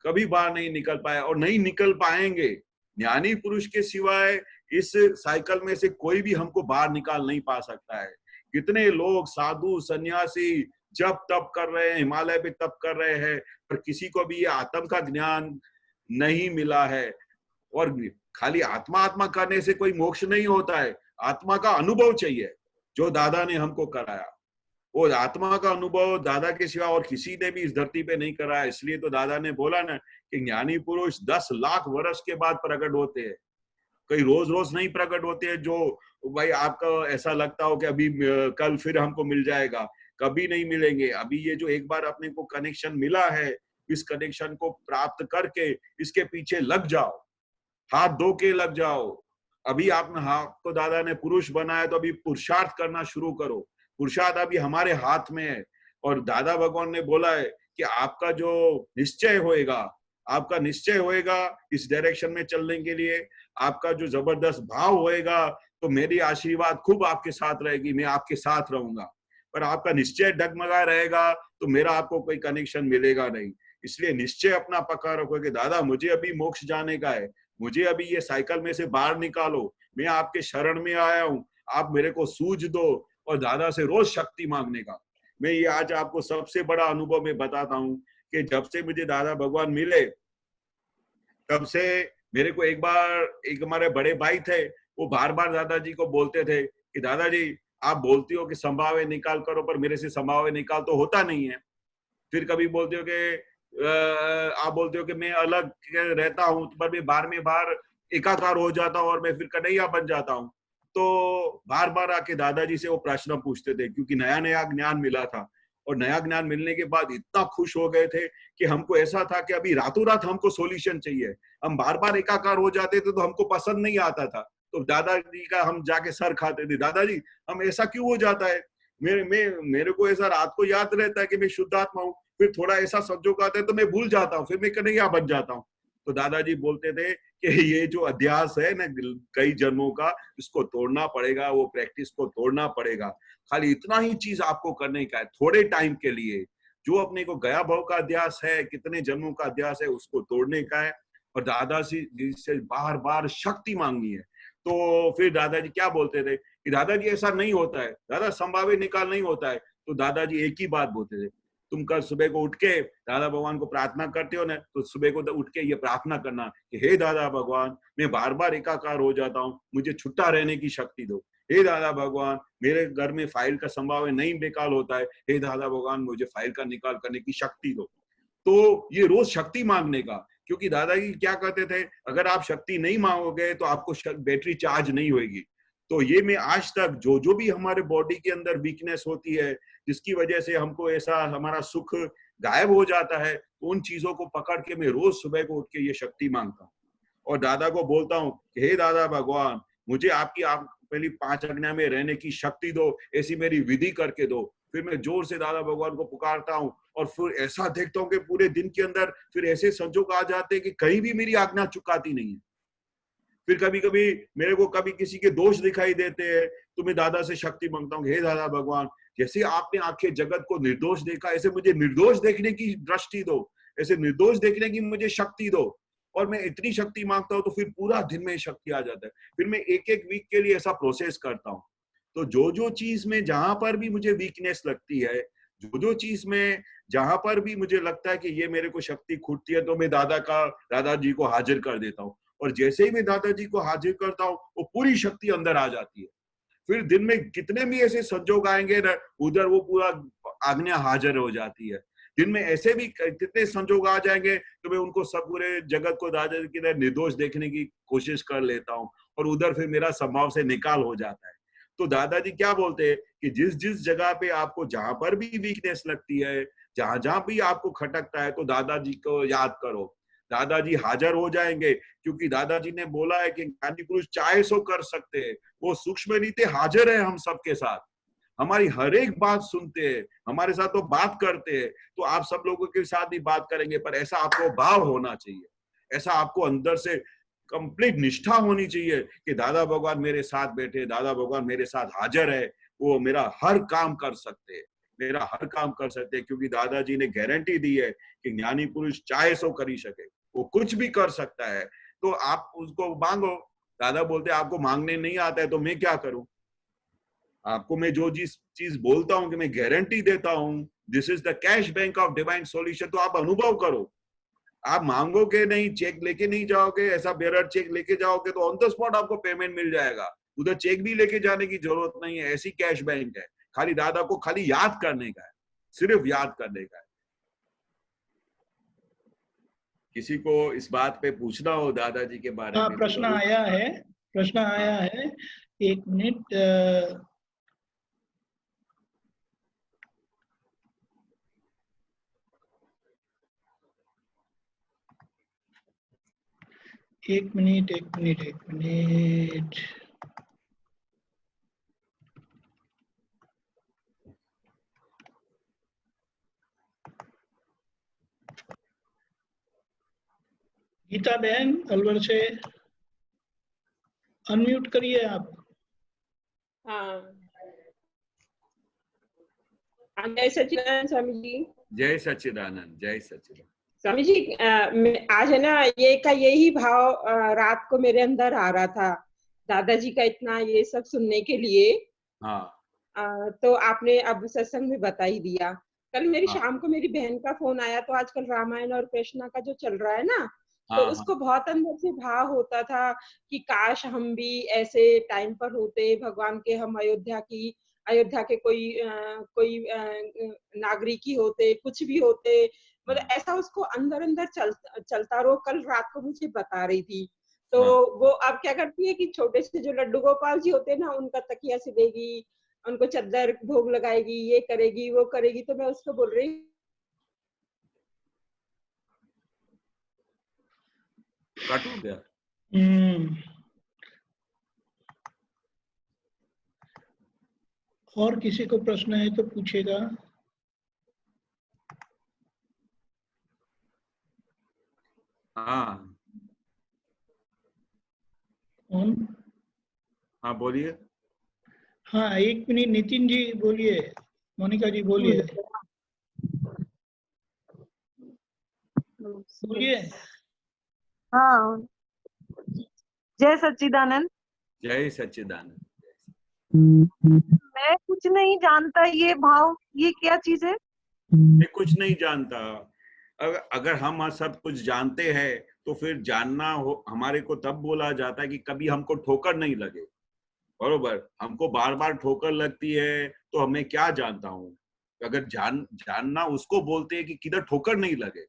कभी बाहर नहीं निकल पाए और नहीं निकल पाएंगे। ज्ञानी पुरुष के सिवाय इस साइकिल में से कोई भी हमको बाहर निकाल नहीं पा सकता है। कितने लोग साधु सन्यासी जब तप कर रहे हैं, हिमालय पे तप कर रहे हैं, पर किसी को भी ये आत्म का ज्ञान नहीं मिला है। और खाली आत्मा आत्मा करने से कोई मोक्ष नहीं होता है, आत्मा का अनुभव चाहिए जो दादा ने हमको कराया। वो आत्मा का अनुभव दादा के सिवा और किसी ने भी इस धरती पे नहीं कराया। इसलिए तो दादा ने बोला ना कि ज्ञानी पुरुष 10 लाख वर्ष के बाद प्रकट होते हैं, कई रोज रोज नहीं प्रकट होते हैं। जो भाई आपका ऐसा लगता हो कि अभी कल फिर हमको मिल जाएगा, कभी नहीं मिलेंगे। अभी ये जो एक बार अपने को कनेक्शन मिला है, इस कनेक्शन को प्राप्त करके इसके पीछे लग जाओ, हाथ धो के लग जाओ। अभी आपको दादा ने पुरुष बनाया तो अभी पुरुषार्थ करना शुरू करो। पुरुषार्थ अभी हमारे हाथ में है, और दादा भगवान ने बोला है कि आपका जो निश्चय होएगा, आपका निश्चय होएगा इस डायरेक्शन में चलने के लिए, आपका जो जबरदस्त भाव होएगा, तो मेरी आशीर्वाद खूब आपके साथ रहेगी, मैं आपके साथ रहूंगा। पर आपका निश्चय डगमगा रहेगा तो मेरा आपको कोई कनेक्शन मिलेगा नहीं। इसलिए निश्चय अपना पक्का रखो कि दादा मुझे अभी मोक्ष जाने का है, मुझे अभी ये साइकिल में से बाहर निकालो, मैं आपके शरण में आया हूँ, आप मेरे को सूझ दो, और दादा से रोज शक्ति मांगने का। मैं ये आज आपको सबसे बड़ा अनुभव में बताता हूँ कि जब से मुझे दादा भगवान मिले तब से मेरे को एक हमारे बड़े भाई थे, वो बार बार दादाजी को बोलते थे कि दादाजी आप बोलती हो कि संभावे निकाल करो, पर मेरे से संभावे निकाल तो होता नहीं है। फिर कभी बोलते हो कि आप बोलते हो कि मैं अलग रहता हूँ, पर मैं बार में बार एकाकार हो जाता हूँ और मैं फिर कन्हैया बन जाता हूँ। तो बार बार आके दादाजी से वो प्रश्न पूछते थे, क्योंकि नया नया ज्ञान मिला था। और नया ज्ञान मिलने के बाद इतना खुश हो गए थे कि हमको ऐसा था कि अभी रातों रात हमको सॉल्यूशन चाहिए। हम बार बार एकाकार हो जाते थे तो हमको पसंद नहीं आता था, तो दादाजी का हम जाके सर खाते थे, दादाजी हम ऐसा क्यों हो जाता है, मेरे को ऐसा रात को याद रहता है कि मैं शुद्धात्मा हूँ, फिर थोड़ा ऐसा संजोग आता है तो मैं भूल जाता हूँ, फिर मैं कन्हैया बन जाता हूँ। तो दादाजी बोलते थे कि ये जो अध्यास है ना कई जन्मों का, इसको तोड़ना पड़ेगा, वो प्रैक्टिस को तोड़ना पड़ेगा। खाली इतना ही चीज आपको करने का है थोड़े टाइम के लिए, जो अपने को गया भव का अध्यास है, कितने जन्मों का अध्यास है, उसको तोड़ने का है और दादाजी से बार बार शक्ति मांगनी है। तो फिर दादाजी क्या बोलते थे कि दादाजी ऐसा नहीं होता है, दादा संभाव्य निकाल नहीं होता है। तो दादाजी एक ही बात बोलते थे, तुम कल सुबह को उठ के दादा भगवान को प्रार्थना करते हो ना, तो सुबह को उठ के ये प्रार्थना करना कि हे दादा भगवान, मैं बार बार एकाकार हो जाता हूँ, मुझे छुट्टा रहने की शक्ति दो। हे दादा भगवान, मेरे घर में फाइल का संभाव नहीं निकाल होता है, हे दादा भगवान मुझे फाइल का निकाल करने की शक्ति दो। तो ये रोज शक्ति मांगने का, क्योंकि दादाजी क्या कहते थे, अगर आप शक्ति नहीं मांगोगे तो आपको बैटरी चार्ज नहीं होगी। तो ये मैं आज तक जो भी हमारे बॉडी के अंदर वीकनेस होती है, जिसकी वजह से हमको ऐसा हमारा सुख गायब हो जाता है, उन चीजों को पकड़ के मैं रोज सुबह को उठ के ये शक्ति मांगता हूँ और दादा को बोलता हूँ कि हे दादा भगवान, मुझे आपकी आप पहली 5 आज्ञा में रहने की शक्ति दो, ऐसी मेरी विधि करके दो। फिर मैं जोर से दादा भगवान को पुकारता हूँ और फिर ऐसा देखता हूँ कि पूरे दिन के अंदर फिर ऐसे संजोग आ जाते हैं कि कहीं भी मेरी आज्ञा चुकाती नहीं है। फिर कभी कभी मेरे को कभी किसी के दोष दिखाई देते हैं तो मैं दादा से शक्ति मांगता हूँ, हे दादा भगवान, जैसे आपने आखिर जगत को निर्दोष देखा, ऐसे मुझे निर्दोष देखने की दृष्टि दो, ऐसे निर्दोष देखने की मुझे शक्ति दो। और मैं इतनी शक्ति मांगता हूँ तो फिर पूरा दिन में शक्ति आ जाता है। फिर मैं एक एक वीक के लिए ऐसा प्रोसेस करता हूँ। तो जो चीज में जहां पर भी मुझे वीकनेस लगती है, जो चीज में जहां पर भी मुझे लगता है कि ये मेरे को शक्ति खूटती है, तो मैं दादाजी को हाजिर कर देता हूँ। और जैसे ही मैं दादाजी को हाजिर करता हूँ, वो पूरी शक्ति अंदर आ जाती है। फिर दिन में कितने भी ऐसे संजोग आएंगे ना, उधर वो पूरा आज्ञा हाजिर हो जाती है। दिन में ऐसे भी कितने संजोग आ जाएंगे तो मैं उनको सब पूरे जगत को दादाजी की तरह निर्दोष देखने की कोशिश कर लेता हूँ और उधर फिर मेरा स्वभाव से निकाल हो जाता है। तो दादाजी क्या बोलते हैं कि जिस जगह पे आपको जहां पर भी वीकनेस लगती है, जहां भी आपको खटकता है, तो दादाजी को याद करो, दादाजी हाजिर हो जाएंगे। क्योंकि दादाजी ने बोला है कि ज्ञानी पुरुष चाहे सो कर सकते हैं, वो सूक्ष्म रीते हाजिर है हम सबके साथ, हमारी हर एक बात सुनते हैं, हमारे साथ तो बात करते हैं। तो आप सब लोगों के साथ भी बात करेंगे, पर ऐसा आपको भाव होना चाहिए, ऐसा आपको अंदर से कंप्लीट निष्ठा होनी चाहिए कि दादा भगवान मेरे साथ बैठे, दादा भगवान मेरे साथ हाजिर है, वो मेरा हर काम कर सकते हैं, मेरा हर काम कर सकते हैं। क्योंकि दादाजी ने गारंटी दी है कि ज्ञानी पुरुष चाहे सो कर ही सके, वो कुछ भी कर सकता है। तो आप उसको मांगो। दादा बोलते आपको मांगने नहीं आता है तो मैं क्या करूं, आपको मैं जो चीज बोलता हूं कि मैं गारंटी देता हूं, this is the cash bank of divine solution, तो आप अनुभव करो। आप मांगोगे नहीं, चेक लेके नहीं जाओगे, ऐसा बेरर चेक लेके जाओगे तो ऑन द स्पॉट आपको पेमेंट मिल जाएगा। उधर चेक भी लेके जाने की जरूरत नहीं है, ऐसी कैश बैंक है। खाली दादा को खाली याद करने का है, सिर्फ याद करने का है। किसी को इस बात पे पूछना हो दादाजी के बारे में? प्रश्न आया है, प्रश्न आया है, 1 मिनट। एक मिनट। गीता बहन अलवर से अनम्यूट करिए आप। हाँ, जय सच्चिदानंद स्वामी जी। जय सच्चिदानंद, जय सच्चिदानंद स्वामी जी। आज है ना ये का यही भाव रात को मेरे अंदर आ रहा था, दादाजी का इतना ये सब सुनने के लिए। हाँ। तो आपने अब सत्संग में बता ही दिया। कल मेरी शाम को मेरी बहन का फोन आया, तो आजकल रामायण और कृष्णा का जो चल रहा है ना, तो उसको बहुत अंदर से भाव होता था कि काश हम भी ऐसे टाइम पर होते, भगवान के हम अयोध्या के कोई नागरिक ही होते, कुछ भी होते, मतलब ऐसा उसको अंदर अंदर चलता रहो। कल रात को मुझे बता रही थी। तो वो अब क्या करती है कि छोटे से जो लड्डू गोपाल जी होते हैं ना, उनका तकिया सिलेगी, उनको चद्दर भोग लगाएगी, ये करेगी वो करेगी, तो मैं उसको बोल रही कट हो गया। और किसी को प्रश्न है तो पूछेगा। हाँ कौन? हाँ बोलिए। हाँ, एक मिनट, नितिन जी बोलिए, मोनिका जी बोलिए, बोलिए। हाँ, जय सच्चिदानंद। जय सच्चिदानंद। मैं कुछ नहीं जानता, ये भाव, ये क्या चीज है? मैं कुछ नहीं जानता। अगर हम सब कुछ जानते हैं तो फिर जानना हो हमारे को तब बोला जाता है कि कभी हमको ठोकर नहीं लगे। बरोबर, हमको बार बार ठोकर लगती है तो हमें क्या जानता हूँ। अगर जानना उसको बोलते हैं कि किधर ठोकर नहीं लगे।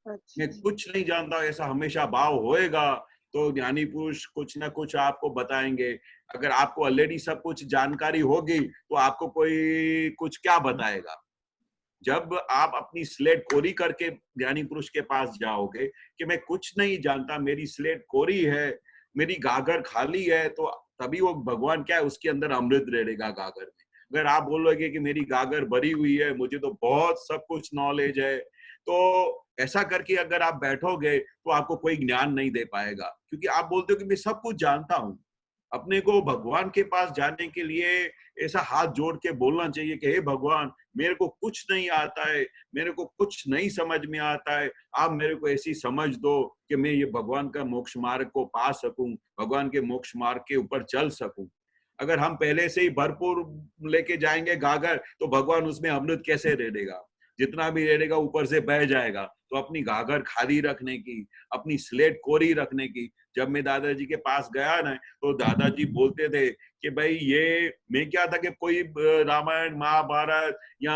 मैं कुछ नहीं जानता ऐसा हमेशा भाव होएगा तो ज्ञानी पुरुष कुछ ना कुछ आपको बताएंगे। अगर आपको ऑलरेडी सब कुछ जानकारी होगी तो आपको कोई कुछ क्या बताएगा। जब आप अपनी स्लेट कोरी करके ज्ञानी पुरुष के पास जाओगे कि मैं कुछ नहीं जानता, मेरी स्लेट कोरी है, मेरी गागर खाली है, तो तभी वो भगवान क्या है उसके अंदर अमृत रहेगा गागर में। अगर आप बोलोगे कि मेरी गागर भरी हुई है, मुझे तो बहुत सब कुछ नॉलेज है, तो ऐसा करके अगर आप बैठोगे तो आपको कोई ज्ञान नहीं दे पाएगा, क्योंकि आप बोलते हो कि मैं सब कुछ जानता हूँ। अपने को भगवान के पास जाने के लिए ऐसा हाथ जोड़ के बोलना चाहिए कि हे भगवान, मेरे को कुछ नहीं आता है, मेरे को कुछ नहीं समझ में आता है, आप मेरे को ऐसी समझ दो कि मैं ये भगवान का मोक्ष मार्ग को पा सकूं, भगवान के मोक्ष मार्ग के ऊपर चल सकूं। अगर हम पहले से ही भरपूर लेके जाएंगे गागर तो भगवान उसमें अमृत कैसे दे देगा। जितना भी रहेगा ऊपर से बह जाएगा। तो अपनी गागर खाली रखने की, अपनी स्लेट कोरी रखने की। जब मैं दादाजी के पास गया ना तो दादाजी बोलते थे कि भाई ये मैं क्या था कि कोई रामायण महाभारत या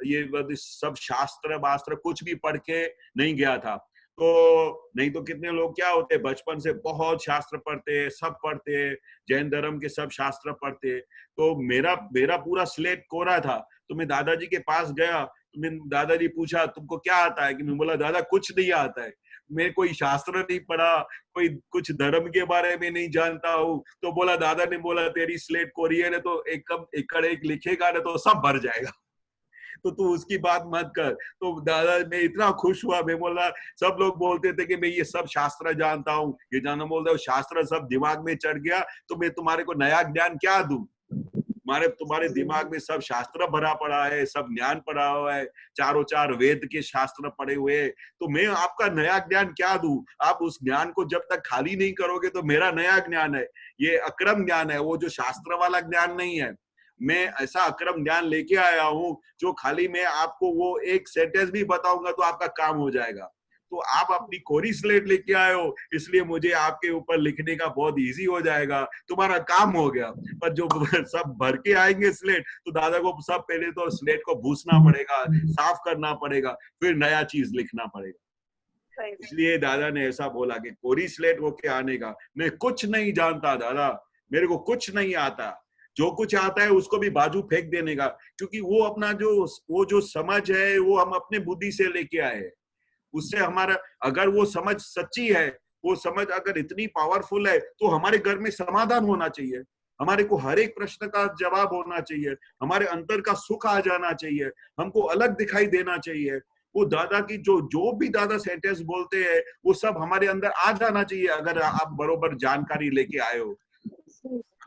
ये सब शास्त्र वास्त्र कुछ भी पढ़ के नहीं गया था। तो नहीं तो कितने लोग क्या होते बचपन से बहुत शास्त्र पढ़ते हैं, सब पढ़ते हैं, जैन धर्म के सब शास्त्र पढ़ते हैं। तो मेरा पूरा स्लेट कोरा था। तो मैं दादाजी के पास गया तो मैं दादाजी पूछा तुमको क्या आता है, कि मैं बोला दादा कुछ नहीं आता है, मैं कोई शास्त्र नहीं पढ़ा, कोई कुछ धर्म के बारे में नहीं जानता हूँ। तो बोला दादा ने बोला तेरी स्लेट कोरी है ना तो एक लिखेगा ना तो सब भर जाएगा, तो तू उसकी बात मत कर। तो दादा मैं इतना खुश हुआ, मैं बोला सब लोग बोलते थे कि मैं ये सब शास्त्र जानता हूँ, ये जानना बोलता हूँ, शास्त्र सब दिमाग में चढ़ गया तो मैं तुम्हारे को नया ज्ञान क्या दूं। तुम्हारे दिमाग में सब शास्त्र भरा पड़ा है, सब ज्ञान पड़ा हुआ है, चारों चार वेद के शास्त्र पड़े हुए हैं, तो मैं आपका नया ज्ञान क्या दूं। आप उस ज्ञान को जब तक खाली नहीं करोगे तो मेरा नया ज्ञान है, ये अक्रम ज्ञान है, वो जो शास्त्र वाला ज्ञान नहीं है। मैं ऐसा अक्रम ज्ञान लेके आया हूँ जो खाली मैं आपको वो एक सेंटेंस भी बताऊंगा तो आपका काम हो जाएगा। तो आप अपनी कोरी स्लेट लेके आए हो, इसलिए मुझे आपके ऊपर लिखने का बहुत इजी हो जाएगा, तुम्हारा काम हो गया। पर जो सब भर के आएंगे स्लेट तो दादा को सब पहले तो स्लेट को भूसना पड़ेगा, साफ करना पड़ेगा, फिर नया चीज लिखना पड़ेगा। इसलिए दादा ने ऐसा बोला कि कोरी स्लेट होके आने का। मैं कुछ नहीं जानता दादा, मेरे को कुछ नहीं आता, जो कुछ आता है उसको भी बाजू फेंक देने का, क्योंकि वो अपना वो जो समझ है वो हम अपने बुद्धि से लेके आए हैं। उससे हमारा अगर वो समझ सच्ची है, वो समझ अगर इतनी पावरफुल है तो हमारे घर में समाधान होना चाहिए, हमारे को हर एक प्रश्न का जवाब होना चाहिए, हमारे अंतर का सुख आ जाना चाहिए, हमको अलग दिखाई देना चाहिए। वो दादा की जो भी दादा सेंटेंस बोलते हैं वो सब हमारे अंदर आ जाना चाहिए, अगर आप बरोबर जानकारी लेके आए हो।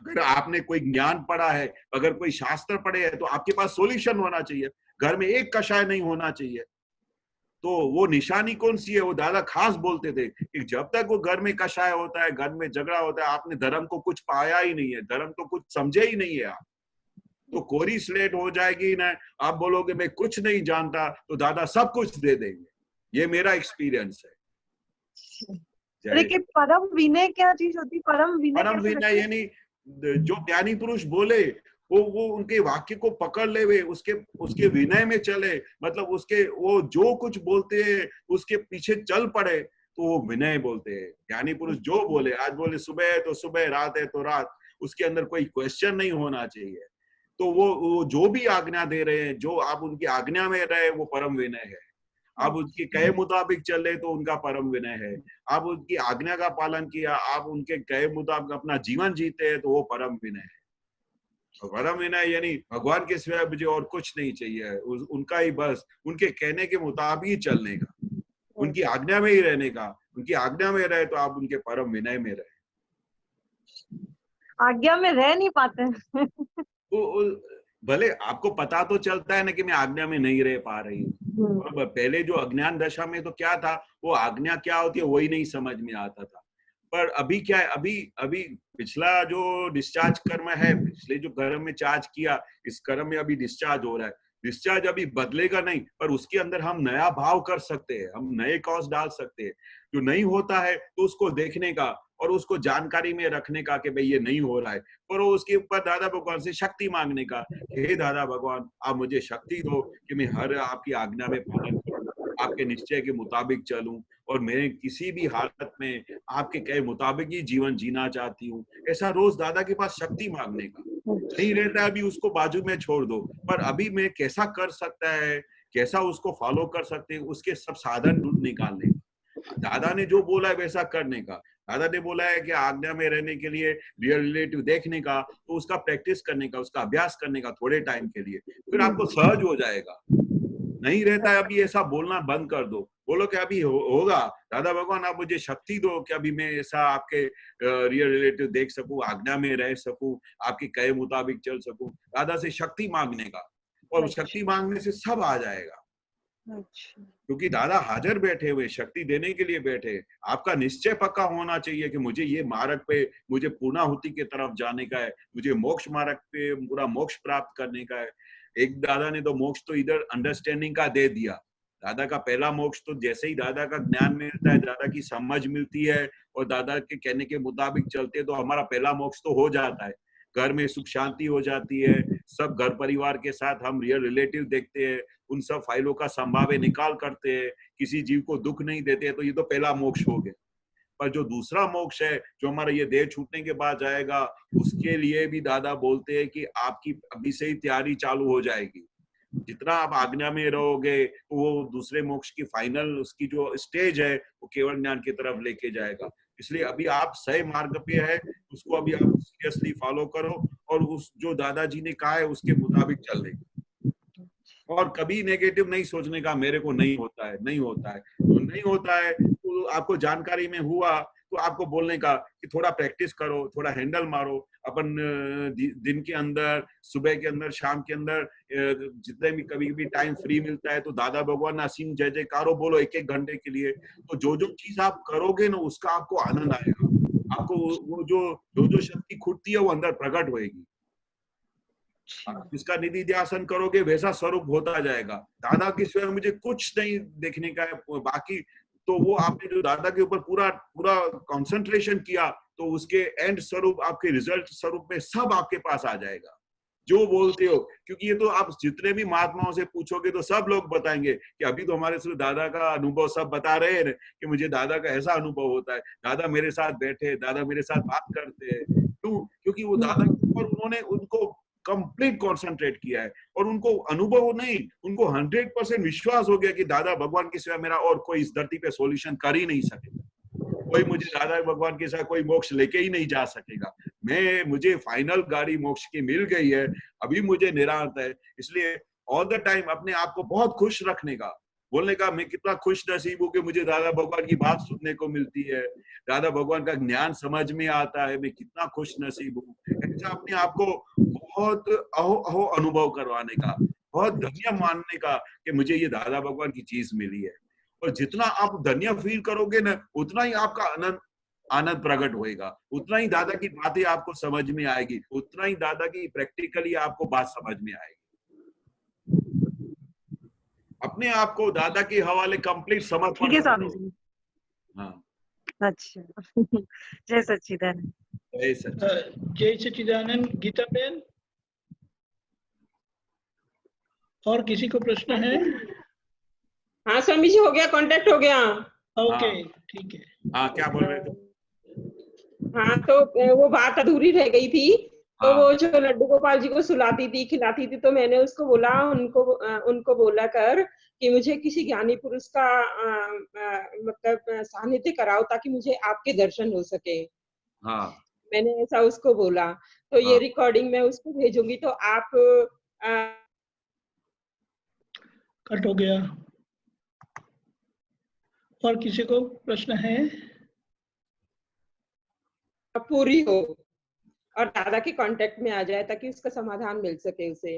अगर आपने कोई ज्ञान पढ़ा है, अगर कोई शास्त्र पढ़े है तो आपके पास सॉल्यूशन होना चाहिए, घर में एक कषाय नहीं होना चाहिए। तो वो निशानी कौन सी है, वो दादा खास बोलते थे कि जब तक वो घर में कषाय होता है, घर में झगड़ा होता है, आपने धर्म को कुछ पाया ही नहीं है, धर्म को कुछ समझे ही नहीं है आप। तो कोरी स्लेट हो जाएगी ना, आप बोलोगे मैं कुछ नहीं जानता, तो दादा सब कुछ दे देंगे। ये मेरा एक्सपीरियंस है। लेकिन परम विनय क्या चीज होती? परम विनय यानी जो ज्ञानी पुरुष बोले वो उनके वाक्य को पकड़ ले, वे उसके विनय में चले, मतलब उसके वो जो कुछ बोलते हैं उसके पीछे चल पड़े, तो वो विनय बोलते हैं। ज्ञानी पुरुष जो बोले, आज बोले सुबह है तो सुबह, रात है तो रात, उसके अंदर कोई क्वेश्चन नहीं होना चाहिए। तो वो जो भी आज्ञा दे रहे हैं, जो आप उनकी आज्ञा में रहे वो परम विनय है। आप उसके कहे मुताबिक चले तो उनका परम विनय है। आप उनकी आज्ञा का पालन किया, आप उनके कहे मुताबिक अपना जीवन जीते हैं तो वो परम विनय है। परम विनय यानी भगवान के सिवाय मुझे और कुछ नहीं चाहिए, उनका ही बस, उनके कहने के मुताबिक ही चलने का, उनकी आज्ञा में ही रहने का। उनकी आज्ञा में रहे तो आप उनके परम विनय में रहे। आज्ञा में रह नहीं पाते हैं। भले आपको पता तो चलता है ना कि मैं आज्ञा में नहीं रह पा रही हूँ। और पहले जो अज्ञान दशा में तो क्या था, वो आज्ञा क्या होती है वही नहीं समझ में आता था। पर अभी क्या है, अभी पिछला जो डिस्चार्ज कर्म है, पिछले जो कर्म में चार्ज किया, इस कर्म में अभी डिस्चार्ज हो रहा है। डिस्चार्ज अभी बदलेगा नहीं, पर उसके अंदर हम नया भाव कर सकते हैं, हम नए कॉज डाल सकते हैं। जो नहीं होता है तो उसको देखने का और उसको जानकारी में रखने का कि भाई ये नहीं हो रहा है, पर उसके ऊपर दादा भगवान से शक्ति मांगने का, हे दादा भगवान आप मुझे शक्ति दो कि मैं हर आपकी आज्ञा में पालन करूं, आपके निश्चय के मुताबिक चलूं, और मैं किसी भी हालत में आपके कहे मुताबिक ही जीवन जीना चाहती हूँ। ऐसा रोज दादा के पास शक्ति मांगने का। नहीं रहता अभी उसको बाजू में छोड़ दो, पर अभी मैं कैसा कर सकता है, कैसा उसको फॉलो कर सकते हैं, उसके सब साधन निकालने का। दादा ने जो बोला है वैसा करने का। दादा ने बोला है कि आज्ञा में रहने के लिए रियल रिलेटिव देखने का, तो उसका प्रैक्टिस करने का, उसका अभ्यास करने का थोड़े टाइम के लिए, फिर आपको सहज हो जाएगा। नहीं रहता है अभी ऐसा बोलना बंद कर दो, बोलो कि अभी होगा दादा भगवान आप मुझे शक्ति दो कि अभी मैं ऐसा आपके रियल रिलेटिव देख सकूं, आज्ञा में रह सकूं, आपके कहे मुताबिक चल सकूं। दादा से शक्ति मांगने का, और शक्ति मांगने से सब आ जाएगा। क्योंकि दादा हाजिर बैठे हुए, शक्ति देने के लिए बैठे। आपका निश्चय पक्का होना चाहिए कि मुझे ये मार्ग पे, मुझे पूर्णाहुति की तरफ जाने का है, मुझे मोक्ष मार्ग पे पूरा मोक्ष प्राप्त करने का है। एक दादा ने तो मोक्ष तो इधर अंडरस्टैंडिंग का दे दिया। दादा का पहला मोक्ष तो जैसे ही दादा का ज्ञान मिलता है, दादा की समझ मिलती है और दादा के कहने के मुताबिक चलते हैं, तो हमारा पहला मोक्ष तो हो जाता है। घर में सुख शांति हो जाती है, सब घर परिवार के साथ हम रियल रिलेटिव देखते हैं, उन सब फाइलों का संभाव्य निकाल करते हैं, किसी जीव को दुख नहीं देते, तो ये तो पहला मोक्ष हो गया। पर जो दूसरा मोक्ष है, जो हमारा ये देह छूटने के बाद जाएगा, उसके लिए भी दादा बोलते हैं कि आपकी अभी से ही तैयारी चालू हो जाएगी। जितना आप आज्ञा में रहोगे तो वो दूसरे मोक्ष की फाइनल उसकी जो स्टेज है वो केवल ज्ञान की तरफ लेके जाएगा। इसलिए अभी आप सही मार्ग पे है, उसको अभी आप सीरियसली फॉलो करो और उस जो दादाजी ने कहा है उसके मुताबिक चलने, और कभी नेगेटिव नहीं सोचने का मेरे को नहीं होता है, नहीं होता है। तो नहीं होता है तो आपको जानकारी में हुआ तो आपको बोलने का कि थोड़ा प्रैक्टिस करो, थोड़ा हैंडल मारो। अपन दिन के अंदर, सुबह के अंदर, शाम के अंदर जितने भी कभी भी टाइम फ्री मिलता है तो दादा भगवान असीम जय जयकारो बोलो 1-1 घंटे के लिए। तो जो जो चीज आप करोगे ना उसका आपको आनंद आएगा, आपको वो जो शक्ति खुटती है वो अंदर प्रकट होएगी। जिसका निधि ध्यासन करोगे वैसा स्वरूप होता जाएगा। दादा के सिवाय मुझे कुछ नहीं देखने का है बाकी। तो वो आपने जो दादा के ऊपर पूरा कंसंट्रेशन किया तो उसके एंड स्वरूप, आपके रिजल्ट स्वरूप में सब आपके पास आ जाएगा जो बोलते हो। क्योंकि ये तो आप जितने भी महात्माओं से पूछोगे तो सब लोग बताएंगे कि अभी तो हमारे सिर्फ दादा का अनुभव सब बता रहे हैं कि मुझे दादा का ऐसा अनुभव होता है, दादा मेरे साथ बैठे, दादा मेरे साथ बात करते हैं। क्योंकि वो दादा के ऊपर उन्होंने उनको कंप्लीट कंसंट्रेट किया है और उनको अनुभव नहीं, उनको 100% विश्वास हो गया कि दादा भगवान के सिवा मेरा और कोई इस धरती पे सॉल्यूशन कर ही नहीं सकेगा, कोई मुझे दादा भगवान के साथ कोई मोक्ष लेके ही नहीं जा सकेगा। मुझे फाइनल गाड़ी मोक्ष की मिल गई है, अभी मुझे निरांत है। इसलिए ऑल द टाइम अपने आप को बहुत खुश रखने का, बोलने का मैं कितना खुश नसीब हूँ कि मुझे दादा भगवान की बात सुनने को मिलती है, दादा भगवान का ज्ञान समझ में आता है, मैं कितना खुश नसीब हूँ। ऐसा अपने आप को बहुत अहो अनुभव करवाने का, बहुत धन्य मानने का कि मुझे ये दादा भगवान की चीज मिली है। और जितना आप धन्य फील करोगे ना, उतना ही आपका आनंद प्रकट होएगा, उतना ही दादा की बातें आपको समझ में आएगी, उतना ही दादा की प्रैक्टिकली आपको बात समझ में आएगी। अपने आप को दादा के हवाले कंप्लीट समर्पण करो। हाँ, अच्छा। जय सच्चिदानंद। जय सच्चिदानंद। गीता बेन, और किसी को प्रश्न है? हाँ स्वामी जी, हो गया, कांटेक्ट हो गया। ओके, ठीक है। हाँ, क्या बोल रहे थे? हाँ, तो वो बात अधूरी रह गई थी तो वो जो लड्डू गोपाल जी को सुलाती थी, खिलाती थी, तो मैंने उसको बोला, उनको बोला कर कि मुझे किसी ज्ञानी पुरुष का मतलब सानिध्य कराओ ताकि मुझे आपके दर्शन हो सके। हाँ मैंने ऐसा उसको बोला। तो ये रिकॉर्डिंग मैं उसको भेजूंगी, तो आप कट हो गया। और किसी को प्रश्न है? पूरी हो और दादा के कांटेक्ट में आ जाए ताकि उसका समाधान मिल सके उसे।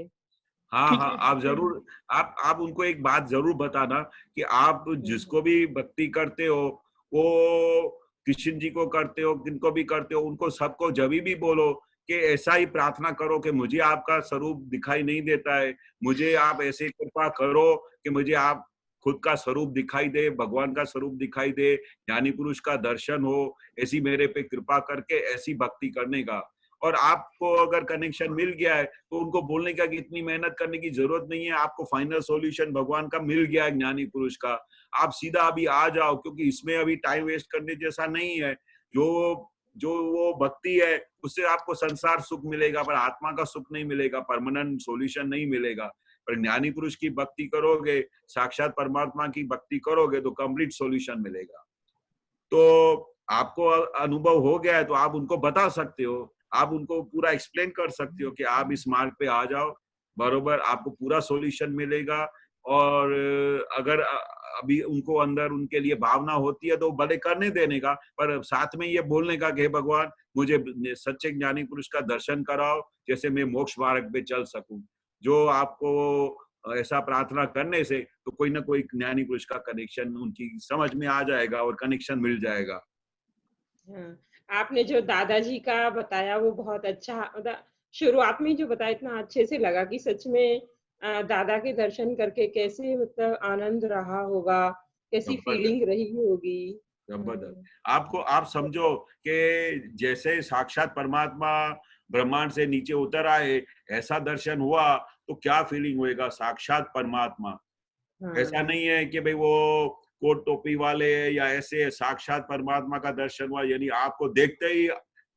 हाँ हाँ, आप जरूर, आप उनको एक बात जरूर बताना कि आप जिसको भी भक्ति करते हो, वो कृष्ण जी को करते हो, किनको भी करते हो, उनको सबको जब भी बोलो कि ऐसा ही प्रार्थना करो कि मुझे आपका स्वरूप दिखाई नहीं देता है, मुझे आप ऐसे कृपा करो कि मुझे आप खुद का स्वरूप दिखाई दे, भगवान का स्वरूप दिखाई दे, ज्ञानी पुरुष का दर्शन हो, ऐसी मेरे पे कृपा करके ऐसी भक्ति करने का। और आपको अगर कनेक्शन मिल गया है तो उनको बोलने का कि इतनी मेहनत करने की जरूरत नहीं है, आपको फाइनल सॉल्यूशन भगवान का मिल गया है, ज्ञानी पुरुष का, आप सीधा अभी आ जाओ, क्योंकि इसमें अभी टाइम वेस्ट करने जैसा नहीं है। जो वो भक्ति है उससे आपको संसार सुख मिलेगा, पर आत्मा का सुख नहीं मिलेगा, परमानेंट सॉल्यूशन नहीं मिलेगा। पर ज्ञानी पुरुष की भक्ति करोगे, साक्षात परमात्मा की भक्ति करोगे तो कंप्लीट सॉल्यूशन मिलेगा। तो आपको अनुभव हो गया है तो आप उनको बता सकते हो, आप उनको पूरा एक्सप्लेन कर सकते हो कि आप इस मार्ग पे आ जाओ, बरोबर आपको पूरा सॉल्यूशन मिलेगा। और अगर अभी उनको अंदर उनके लिए भावना होती है तो भले करने देने का, पर साथ में ये बोलने का कि हे भगवान मुझे सच्चे ज्ञानी पुरुष का दर्शन कराओ, जैसे मैं मोक्ष मार्ग पे चल सकूं। जो आपको ऐसा प्रार्थना करने से तो कोई ना कोई ज्ञानी पुरुष का कनेक्शन उनकी समझ में आ जाएगा और कनेक्शन मिल जाएगा। हाँ, आपने जो दादाजी का बताया वो बहुत अच्छा, शुरुआत में जो बताया इतना अच्छे से लगा कि सच में दादा के दर्शन करके कैसे मतलब आनंद रहा होगा, कैसी फीलिंग रही होगी। जबरदस्त। आपको आप समझो कि जैसे साक्षात परमात्मा ब्रह्मांड से नीचे उतर आए, ऐसा दर्शन हुआ तो क्या फीलिंग होएगा साक्षात परमात्मा। ऐसा नहीं है कि भाई वो कोट टोपी वाले या ऐसे, साक्षात परमात्मा का दर्शन हुआ यानी आपको देखते ही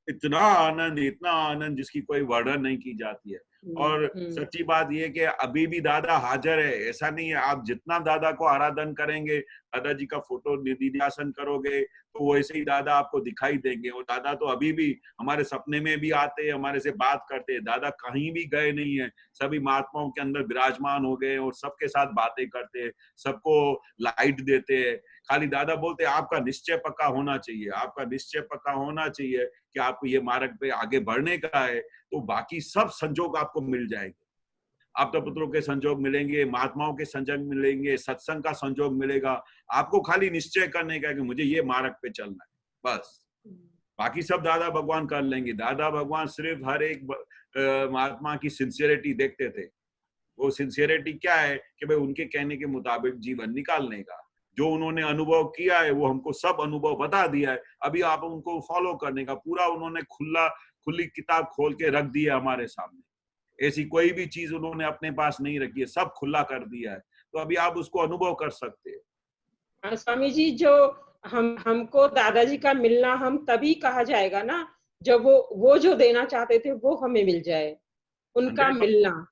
इतना आनंद जिसकी कोई वर्णन नहीं की जाती है। और सच्ची बात यह कि अभी भी दादा हाजिर है, ऐसा नहीं है। आप जितना दादा को आराधन करेंगे, दादाजी का फोटो निधिध्यासन करोगे तो वैसे ही दादा आपको दिखाई देंगे। और दादा तो अभी भी हमारे सपने में भी आते हैं, हमारे से बात करते हैं। दादा कहीं भी गए नहीं है, सभी महात्माओं के अंदर विराजमान हो गए और सबके साथ बातें करते हैं, सबको लाइट देते हैं। खाली दादा बोलते हैं आपका निश्चय पक्का होना चाहिए, आपका निश्चय पक्का होना चाहिए कि आपको ये मार्ग पे आगे बढ़ने का है, तो बाकी सब संजोग आपको मिल जाएंगे। आपके पुत्रों के संजोग मिलेंगे, महात्माओं के संजोग मिलेंगे, सत्संग का संजोग मिलेगा। आपको खाली निश्चय करने का कि मुझे ये मार्ग पे चलना है, बस। बाकी सब दादा भगवान कर लेंगे। दादा भगवान सिर्फ हर एक महात्मा की सिंसियरिटी देखते थे। वो सिंसियरिटी क्या है कि भाई उनके कहने के मुताबिक जीवन निकालने का। जो उन्होंने अनुभव किया है वो हमको सब अनुभव बता दिया है, अभी आप उनको फॉलो करने का पूरा उन्होंने खुली किताब खोल के रख दी है हमारे सामने। ऐसी कोई भी चीज उन्होंने अपने पास नहीं रखी है, सब खुला कर दिया है, तो अभी आप उसको अनुभव कर सकते हैं। स्वामी जी, जो हमको दादाजी का मिलना हम तभी कहा जाएगा ना जब वो जो देना चाहते थे वो हमें मिल जाए, उनका मिलना।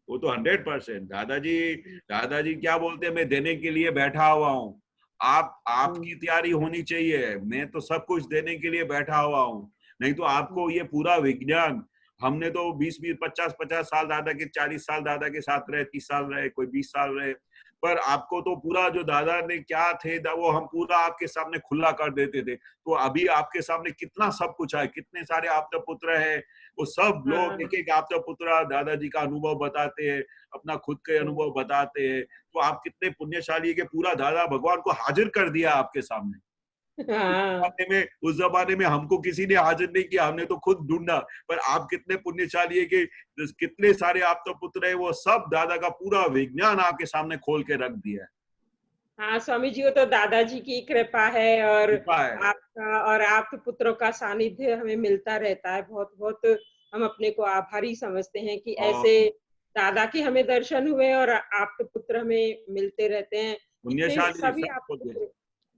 वो तो 100%। दादाजी क्या बोलते हैं, मैं देने के लिए बैठा हुआ हूँ, आपकी तैयारी होनी चाहिए। मैं तो सब कुछ देने के लिए बैठा हुआ हूँ, नहीं तो आपको ये पूरा विज्ञान, हमने तो 20-20, 50-50 साल दादा के, 40 साल दादा के साथ रहे, 30 साल रहे, कोई 20 साल रहे, पर आपको तो पूरा जो दादा ने क्या थे वो हम पूरा आपके सामने खुला कर देते थे। तो अभी आपके सामने कितना सब कुछ है, कितने सारे आपके पुत्र है, वो सब लोग एक एक आपका पुत्र दादाजी का अनुभव बताते हैं, अपना खुद के अनुभव बताते हैं। तो आप कितने पुण्यशाली है कि पूरा दादा भगवान को हाजिर कर दिया आपके सामने। उस जमाने में हमको किसी ने हाजिर नहीं किया, हमने तो खुद ढूंढा। पर आप कितने पुण्यशाली है कि कितने सारे आप तो पुत्र है, वो सब दादा का पूरा विज्ञान आपके सामने खोल के रख दिया है। हाँ स्वामी जी, वो तो दादाजी की कृपा है और आपका और आप पुत्रों का सानिध्य हमें मिलता रहता है। बहुत बहुत हम अपने को आभारी समझते हैं कि ऐसे दादा के हमें दर्शन हुए और आप पुत्र हमें मिलते रहते हैं। सभी आप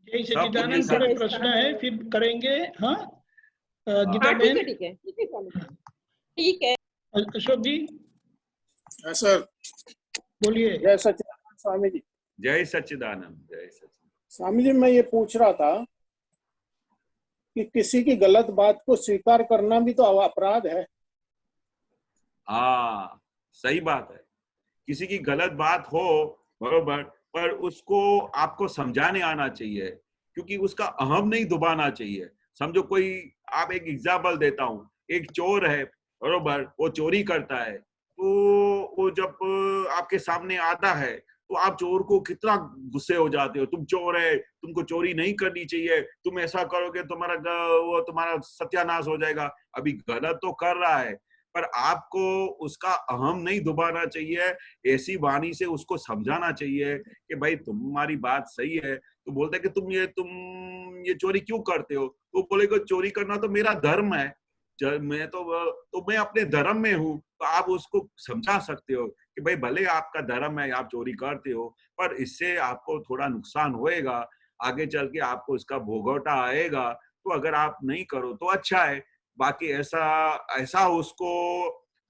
जय सच्चिदानंद, थोड़े प्रश्न है फिर करेंगे। हाँ गीता बहन, ठीक है। ठीक है। अशोक जी सर बोलिए। जय सच्चिदानंद स्वामी जी। जय सच्चिदानंद, जय सच्चिदानंद। स्वामी जी, मैं ये पूछ रहा था कि किसी की गलत बात को स्वीकार करना भी तो अपराध है। हाँ, सही बात है। किसी की गलत बात हो, बरोबर, पर उसको आपको समझाने आना चाहिए, क्योंकि उसका अहम नहीं दबाना चाहिए। समझो कोई, आप एक एग्जाम्पल देता हूँ, एक चोर है, बरोबर, वो चोरी करता है, तो वो जब आपके सामने आता है तो आप चोर को कितना गुस्से हो जाते हो, तुम चोर है, तुमको चोरी नहीं करनी चाहिए, तुम ऐसा करोगे तुम्हारा सत्यानाश हो जाएगा। अभी गलत तो कर रहा है, पर आपको उसका अहम नहीं दबाना चाहिए, ऐसी वाणी से उसको समझाना चाहिए कि भाई तुम्हारी बात सही है। तो बोलते कि तुम ये चोरी क्यों करते हो, तो बोलेगा चोरी करना तो मेरा धर्म है, मैं अपने धर्म में हूँ। तो आप उसको समझा सकते हो कि भाई भले आपका धर्म है, आप चोरी करते हो, पर इससे आपको थोड़ा नुकसान होएगा, आगे चल के आपको इसका भोगवटा आएगा। तो अगर आप नहीं करो तो अच्छा है, बाकी ऐसा उसको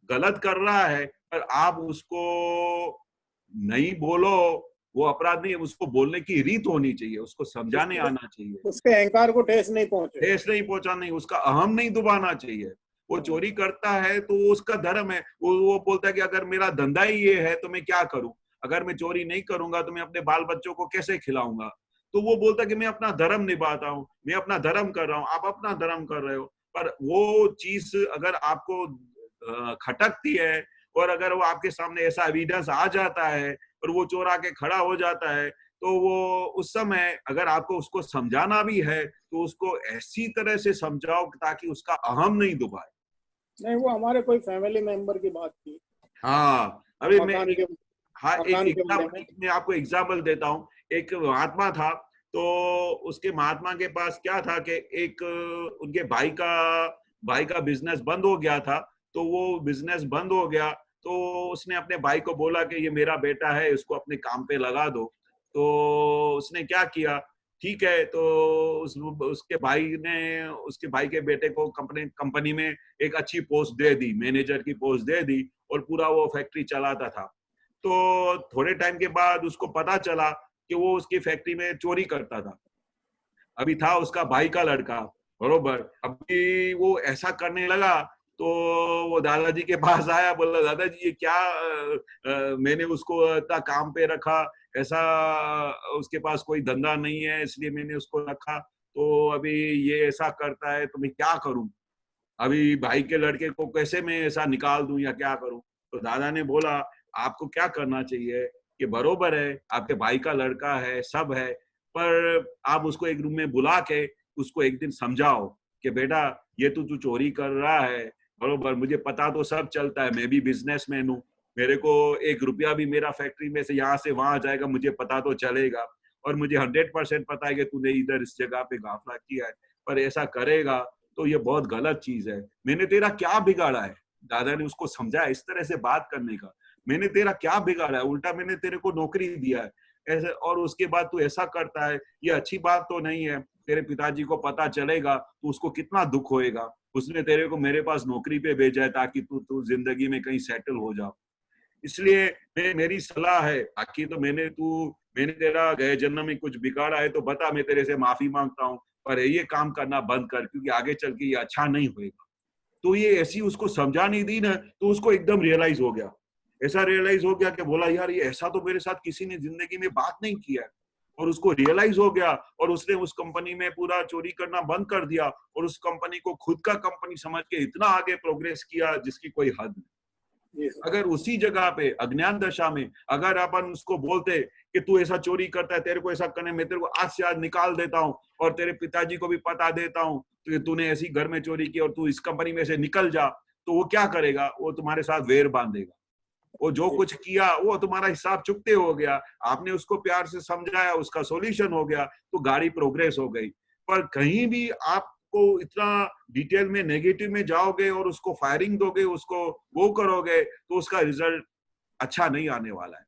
गलत कर रहा है पर आप उसको नहीं बोलो, वो अपराध नहीं है। उसको बोलने की रीत होनी चाहिए, उसको समझाने आना चाहिए, उसके अहंकार को ठेस नहीं पहुंचे, ठेस नहीं पहुंचाना, नहीं, उसका अहम नहीं दबाना चाहिए। वो चोरी करता है तो उसका धर्म है, वो बोलता है कि अगर मेरा धंधा ही ये है तो मैं क्या करूं, अगर मैं चोरी नहीं करूंगा तो मैं अपने बाल बच्चों को कैसे खिलाऊंगा। तो वो बोलता है कि मैं अपना धर्म निभाता हूँ, मैं अपना धर्म कर रहा हूँ, आप अपना धर्म कर रहे हो। पर वो चीज अगर आपको खटकती है, और अगर वो आपके सामने ऐसा एविडेंस आ जाता है और वो चोर आके खड़ा हो जाता है, तो वो उस समय अगर आपको उसको समझाना भी है तो उसको ऐसी तरह से समझाओ ताकि उसका अहम नहीं दुबाए। नहीं, वो हमारे कोई फैमिली मेंबर की बात थी। हाँ, अभी मैं मकान के मैं आपको एग्जाम्पल देता हूँ। एक महात्मा था, तो उसके महात्मा के पास क्या था कि एक उनके भाई का बिजनेस बंद हो गया था। तो वो बिजनेस बंद हो गया तो उसने अपने भाई को बोला कि ये मेरा बेटा है, इसको अपने काम पे लगा दो। तो उसने क्या किया, ठीक है, तो उसके भाई के बेटे को कंपनी में एक अच्छी पोस्ट दे दी, मैनेजर की पोस्ट दे दी, और पूरा वो फैक्ट्री चलाता था। तो थोड़े टाइम के बाद उसको पता चला कि वो उसकी फैक्ट्री में चोरी करता था। अभी था उसका भाई का लड़का, बरोबर, अभी वो ऐसा करने लगा तो वो दादाजी के पास आया, बोला दादाजी ये क्या, मैंने उसको इतना काम पे रखा, ऐसा उसके पास कोई धंधा नहीं है इसलिए मैंने उसको रखा, तो अभी ये ऐसा करता है तो मैं क्या करूं, अभी भाई के लड़के को कैसे मैं ऐसा निकाल दूं या क्या करूं। तो दादा ने बोला आपको क्या करना चाहिए कि बरोबर है आपके भाई का लड़का है, सब है, पर आप उसको एक रूम में बुला के उसको एक दिन समझाओ कि बेटा ये तू चोरी कर रहा है, बरोबर, मुझे पता तो सब चलता है, मैं भी बिजनेसमैन हूँ, मेरे को 1 रुपया भी मेरा फैक्ट्री में से यहाँ से वहां जाएगा मुझे पता तो चलेगा, और मुझे 100% पता है कि तूने इधर इस जगह पे घाफला किया है, पर ऐसा करेगा तो ये बहुत गलत चीज है। मैंने तेरा क्या बिगाड़ा है, दादा ने उसको समझाया इस तरह से बात करने का, मैंने तेरा क्या बिगाड़ा है, उल्टा मैंने तेरे को नौकरी दिया है ऐसे, और उसके बाद तू ऐसा करता है, ये अच्छी बात तो नहीं है, तेरे पिताजी को पता चलेगा तो उसको कितना दुख होएगा, उसने तेरे को मेरे पास नौकरी पे भेजा है ताकि तू जिंदगी में कहीं सेटल हो जाओ। इसलिए मेरी सलाह है, बाकी तो मैंने तेरा गए जन्म में कुछ बिगाड़ा है तो बता, मैं तेरे से माफी मांगता हूँ, पर ये काम करना बंद कर, क्योंकि आगे चल के ये अच्छा नहीं होएगा। तो ये ऐसी उसको समझा नहीं दी ना, तो उसको एकदम रियलाइज हो गया, ऐसा रियलाइज हो गया कि बोला यार ये ऐसा तो मेरे साथ किसी ने जिंदगी में बात नहीं किया है, और उसको रियलाइज हो गया, और उसने उस कंपनी में पूरा चोरी करना बंद कर दिया, और उस कंपनी को खुद का कंपनी समझ के इतना आगे प्रोग्रेस किया जिसकी कोई हद नहीं। अगर उसी जगह पे अज्ञान दशा में अगर अपन उसको बोलते कि तू ऐसा चोरी करता है, तेरे को ऐसा करने, मैं तेरे को आज से आज निकाल देता हूँ और तेरे पिताजी को भी पता देता हूँ कि तूने ऐसी घर में चोरी की और तू इस कंपनी में से निकल जा, तो वो क्या करेगा, वो तुम्हारे साथ वेर बांधेगा, वो जो कुछ किया वो तुम्हारा हिसाब चुकते हो गया, आपने उसको प्यार से समझाया, उसका सॉल्यूशन हो गया, तो गाड़ी प्रोग्रेस हो गई। पर कहीं भी आप को इतना डिटेल में नेगेटिव में जाओगे और उसको फायरिंग दोगे, उसको वो करोगे, तो उसका रिजल्ट अच्छा नहीं आने वाला है।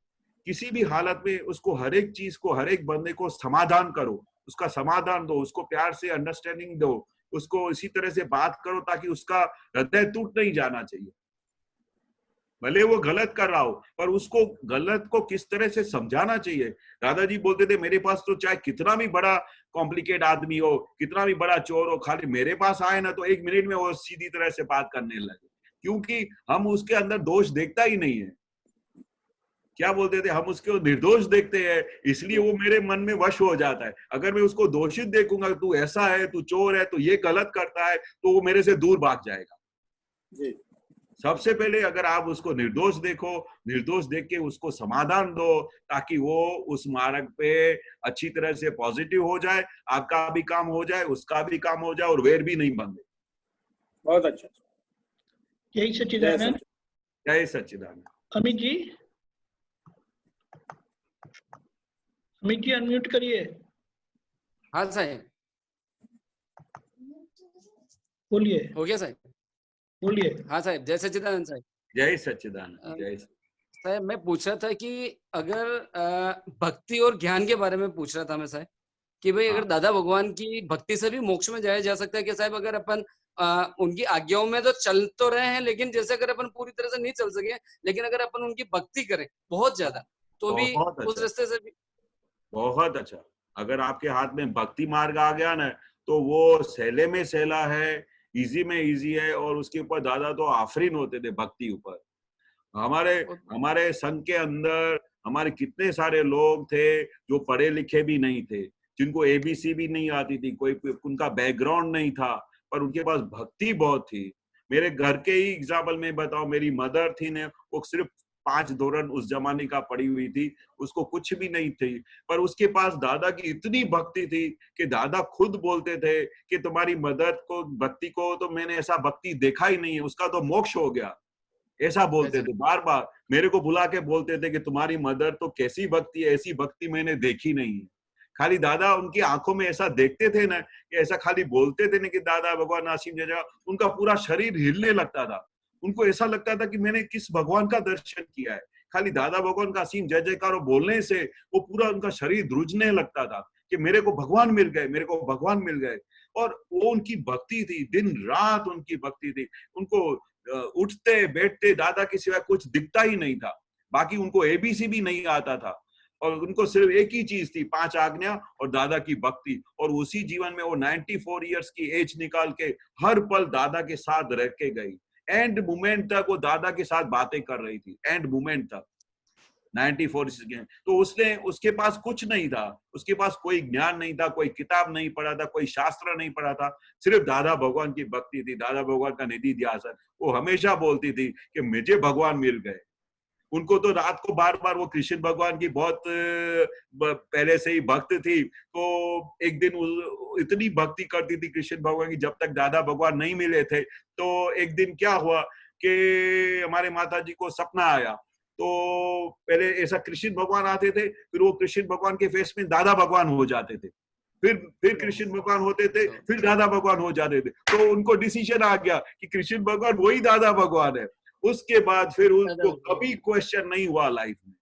किसी भी हालत में उसको हर एक चीज को, हर एक बंदे को समाधान करो, उसका समाधान दो, उसको प्यार से अंडरस्टैंडिंग दो उसको इसी तरह से बात करो ताकि उसका हृदय टूट नहीं जाना चाहिए। भले वो गलत कर रहा हो, पर उसको गलत को किस तरह से समझाना चाहिए। दादाजी बोलते थे मेरे पास तो चाहे कितना भी बड़ा कॉम्प्लिकेट आदमी हो, कितना भी बड़ा चोर हो, खाली मेरे पास आए ना तो 1 मिनट में वो सीधी तरह से बात करने लगे, क्योंकि हम उसके अंदर दोष देखता ही नहीं है। क्या बोलते थे, हम उसको निर्दोष देखते हैं, इसलिए वो मेरे मन में वश हो जाता है। अगर मैं उसको दोषित देखूंगा, तू ऐसा है, तू चोर है, तू ये गलत करता है, तो वो मेरे से दूर भाग जाएगा। जी। सबसे पहले अगर आप उसको निर्दोष देखो, निर्दोष देख के उसको समाधान दो, ताकि वो उस मार्ग पे अच्छी तरह से पॉजिटिव हो जाए, आपका भी काम हो जाए, उसका भी काम हो जाए, और वैर भी नहीं बंधे। बहुत अच्छा। यही सच्चिदानंद। जय सच्चिदानंद। अमित जी, अमित जी अनम्यूट करिए। हाँ साहब, बोलिए। हो गया साहब, बोलिए। हाँ साहब, जय सच्चिदानंद साहब। जय सच्चिदानंद। जय साहब, मैं पूछ रहा था कि अगर भक्ति और ज्ञान के बारे में पूछ रहा था मैं साहब, कि भाई अगर दादा भगवान की भक्ति से भी मोक्ष में जाया जा सकता है कि साहब, अगर अपन उनकी आज्ञाओं में तो चल तो रहे हैं, लेकिन जैसे अगर अपन पूरी तरह से नहीं चल सके, लेकिन अगर अपन उनकी भक्ति करें बहुत ज्यादा, तो भी उस रास्ते से भी बहुत अच्छा। अगर आपके हाथ में भक्ति मार्ग आ गया ना, तो वो सहले में सहला है, इजी में इजी है, और उसके ऊपर दादा तो आफरीन होते थे भक्ति ऊपर। हमारे संघ के अंदर हमारे कितने सारे लोग थे जो पढ़े लिखे भी नहीं थे, जिनको एबीसी भी नहीं आती थी, कोई उनका बैकग्राउंड नहीं था, पर उनके पास भक्ति बहुत थी। मेरे घर के ही एग्जाम्पल में बताओ, मेरी मदर थी ने, वो सिर्फ 5 धोरण उस जमाने का पढ़ी हुई थी, उसको कुछ भी नहीं थी, पर उसके पास दादा की इतनी भक्ति थी कि दादा खुद बोलते थे कि तुम्हारी मदर को भक्ति को तो मैंने ऐसा भक्ति देखा ही नहीं है, उसका तो मोक्ष हो गया। ऐसा बोलते थे, बार बार मेरे को बुला के बोलते थे कि तुम्हारी मदर तो कैसी भक्ति है, ऐसी भक्ति मैंने देखी नहीं है। खाली दादा उनकी आंखों में ऐसा देखते थे ना, कि ऐसा खाली बोलते थे ना कि दादा भगवान नासिम जय, उनका पूरा शरीर हिलने लगता था। उनको ऐसा लगता था कि मैंने किस भगवान का दर्शन किया है। खाली दादा भगवान का असीम जय जयकार बोलने से वो पूरा उनका शरीर ध्रुजने लगता था कि मेरे को भगवान मिल गए, मेरे को भगवान मिल गए। और वो उनकी भक्ति थी, दिन रात उनकी भक्ति थी। उनको उठते बैठते दादा के सिवाय कुछ दिखता ही नहीं था। बाकी उनको एबीसी भी नहीं आता था, और उनको सिर्फ एक ही चीज थी, 5 आज्ञा और दादा की भक्ति। और उसी जीवन में वो 94 इयर्स की एज निकाल के हर पल दादा के साथ रह के गई। एंड मोमेंट तक वो दादा के साथ बातें कर रही थी, एंड मोमेंट तक 94 के। तो उसके पास कुछ नहीं था, उसके पास कोई ज्ञान नहीं था, कोई किताब नहीं पढ़ा था, कोई शास्त्र नहीं पढ़ा था, सिर्फ दादा भगवान की भक्ति थी, दादा भगवान का निधि ध्यान। वो हमेशा बोलती थी कि मुझे भगवान मिल गए। उनको तो रात को बार बार, वो कृष्ण भगवान की बहुत पहले से ही भक्त थी, तो एक दिन इतनी भक्ति करती थी कृष्ण भगवान की, जब तक दादा भगवान नहीं मिले थे। तो एक दिन क्या हुआ कि हमारे माता जी को सपना आया। तो पहले ऐसा कृष्ण भगवान आते थे, फिर वो कृष्ण भगवान के फेस में दादा भगवान हो जाते थे, फिर कृष्ण भगवान होते थे, फिर दादा भगवान हो जाते थे। तो उनको डिसीजन आ गया कि कृष्ण भगवान वही दादा भगवान है। उसके बाद फिर उनको कभी क्वेश्चन नहीं हुआ लाइफ में,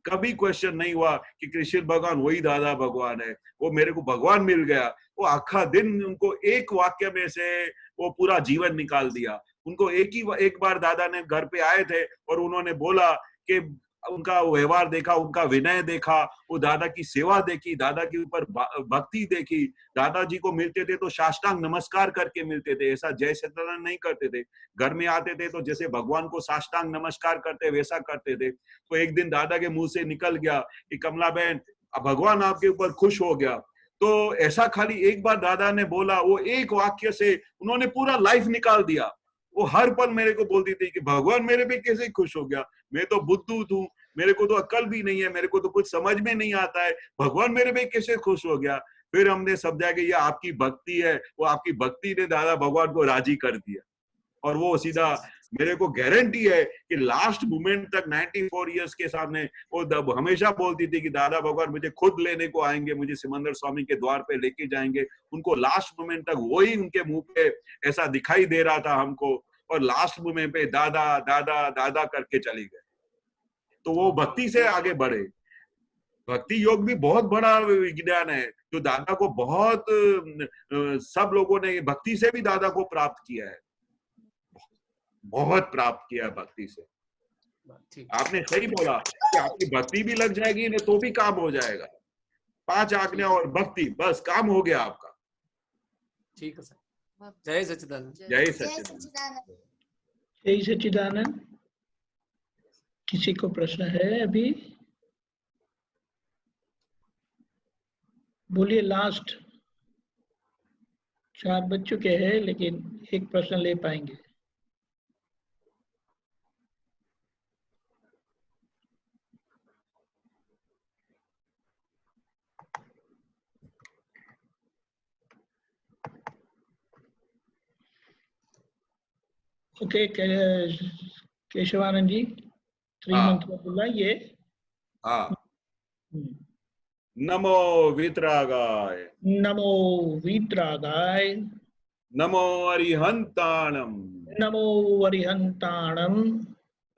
कभी क्वेश्चन नहीं हुआ कि कृष्ण भगवान वही दादा भगवान है, वो मेरे को भगवान मिल गया। वो आखा दिन उनको एक वाक्य में से वो पूरा जीवन निकाल दिया। उनको एक बार दादा ने घर पे आए थे और उन्होंने बोला कि उनका व्यवहार देखा, उनका विनय देखा, वो दादा की सेवा देखी, दादा के ऊपर भक्ति देखी। दादाजी को मिलते थे तो साष्टांग नमस्कार करके मिलते थे, ऐसा जय सच्चिदानंद नहीं करते थे। घर में आते थे तो जैसे भगवान को साष्टांग नमस्कार करते वैसा करते थे। तो एक दिन दादा के मुंह से निकल गया कि कमला बहन, भगवान आपके ऊपर खुश हो गया। तो ऐसा खाली एक बार दादा ने बोला, वो एक वाक्य से उन्होंने पूरा लाइफ निकाल दिया। वो हर पल मेरे को बोलती थी कि भगवान मेरे पे कैसे खुश हो गया, मैं तो बुद्धू हूँ, मेरे को तो अक्ल भी नहीं है, मेरे को तो कुछ समझ में नहीं आता है, भगवान मेरे पे कैसे खुश हो गया। फिर हमने समझा कि ये आपकी भक्ति है, वो आपकी भक्ति ने दादा भगवान को राजी कर दिया। और वो सीधा, मेरे को गारंटी है कि लास्ट मोमेंट तक 94 इयर्स के सामने वो हमेशा बोलती थी कि दादा भगवान मुझे खुद लेने को आएंगे, मुझे सिमंदर स्वामी के द्वार पे लेके जाएंगे। उनको लास्ट मोमेंट तक वही उनके मुंह पे ऐसा दिखाई दे रहा था हमको, और लास्ट मोमेंट पे दादा दादा दादा करके चली गए। तो वो भक्ति से आगे बढ़े। भक्ति योग भी बहुत बड़ा विज्ञान है, जो दादा को बहुत सब लोगों ने भक्ति से भी दादा को प्राप्त किया है, बहुत प्राप्त किया है भक्ति से। आपने सही बोला कि आपकी भक्ति भी लग जाएगी ना तो भी काम हो जाएगा। 5 आज्ञा और भक्ति, बस काम हो गया आपका। ठीक है सर। जय सच्चिदानंद। जय सच्चिदानंद। जय सच्चिदानंद। किसी को प्रश्न है अभी? बोलिए। लास्ट 4 बज चुके हैं, लेकिन एक प्रश्न ले पाएंगे। ओके, केशवानंद जी, 3 मंत्र बुलाइए। हाँ। नमो वीतरागाय, नमो वीतरागाय, नमो अरिहंताणम, नमो अरिहंताणम,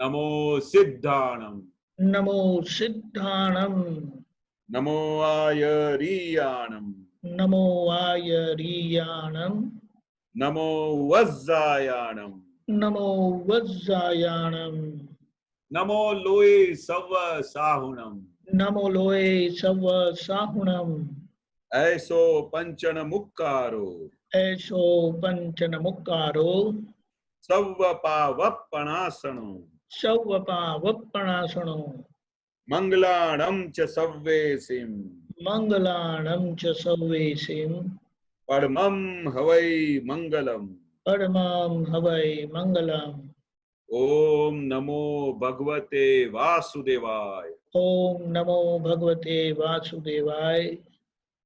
नमो सिद्धाणम, नमो सिद्धाणम, नमो आयरियाणम, नमो आयरियाणम, नमो वज्जायाणम, नमो वज्जायाणम, नमो लोए सव साहुणम, नमो लोए सव साहुणम, ऐसो पंचन मुक्कारो, ऐसो पंचन मुक्कारो, सव्वपावप्पणासनो, सव्वपावप्पणासनो, मंगलाणं च सव्वेसिं, मंगलाणं च सव्वेसिं, परमं हवै मंगलम्, परमं हवै मंगलम्। ओम नमो भगवते वासुदेवाय, ओम नमो भगवते वासुदेवाय,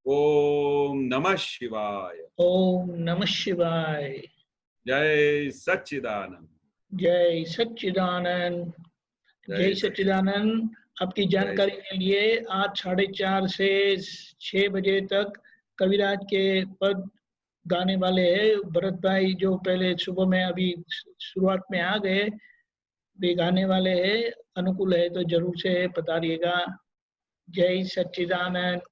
ओम नमः शिवाय, ओम नमः शिवाय। जय सच्चिदानंद। जय सच्चिदानंद। जय सच्चिदानंद। आपकी जानकारी के लिए आज 4:30 से 6 बजे तक कविराज के पद गाने वाले हैं। भरत भाई जो पहले सुबह में अभी शुरुआत में आ गए, वे गाने वाले हैं। अनुकूल है तो जरूर से पधारिएगा। जय सच्चिदानंद।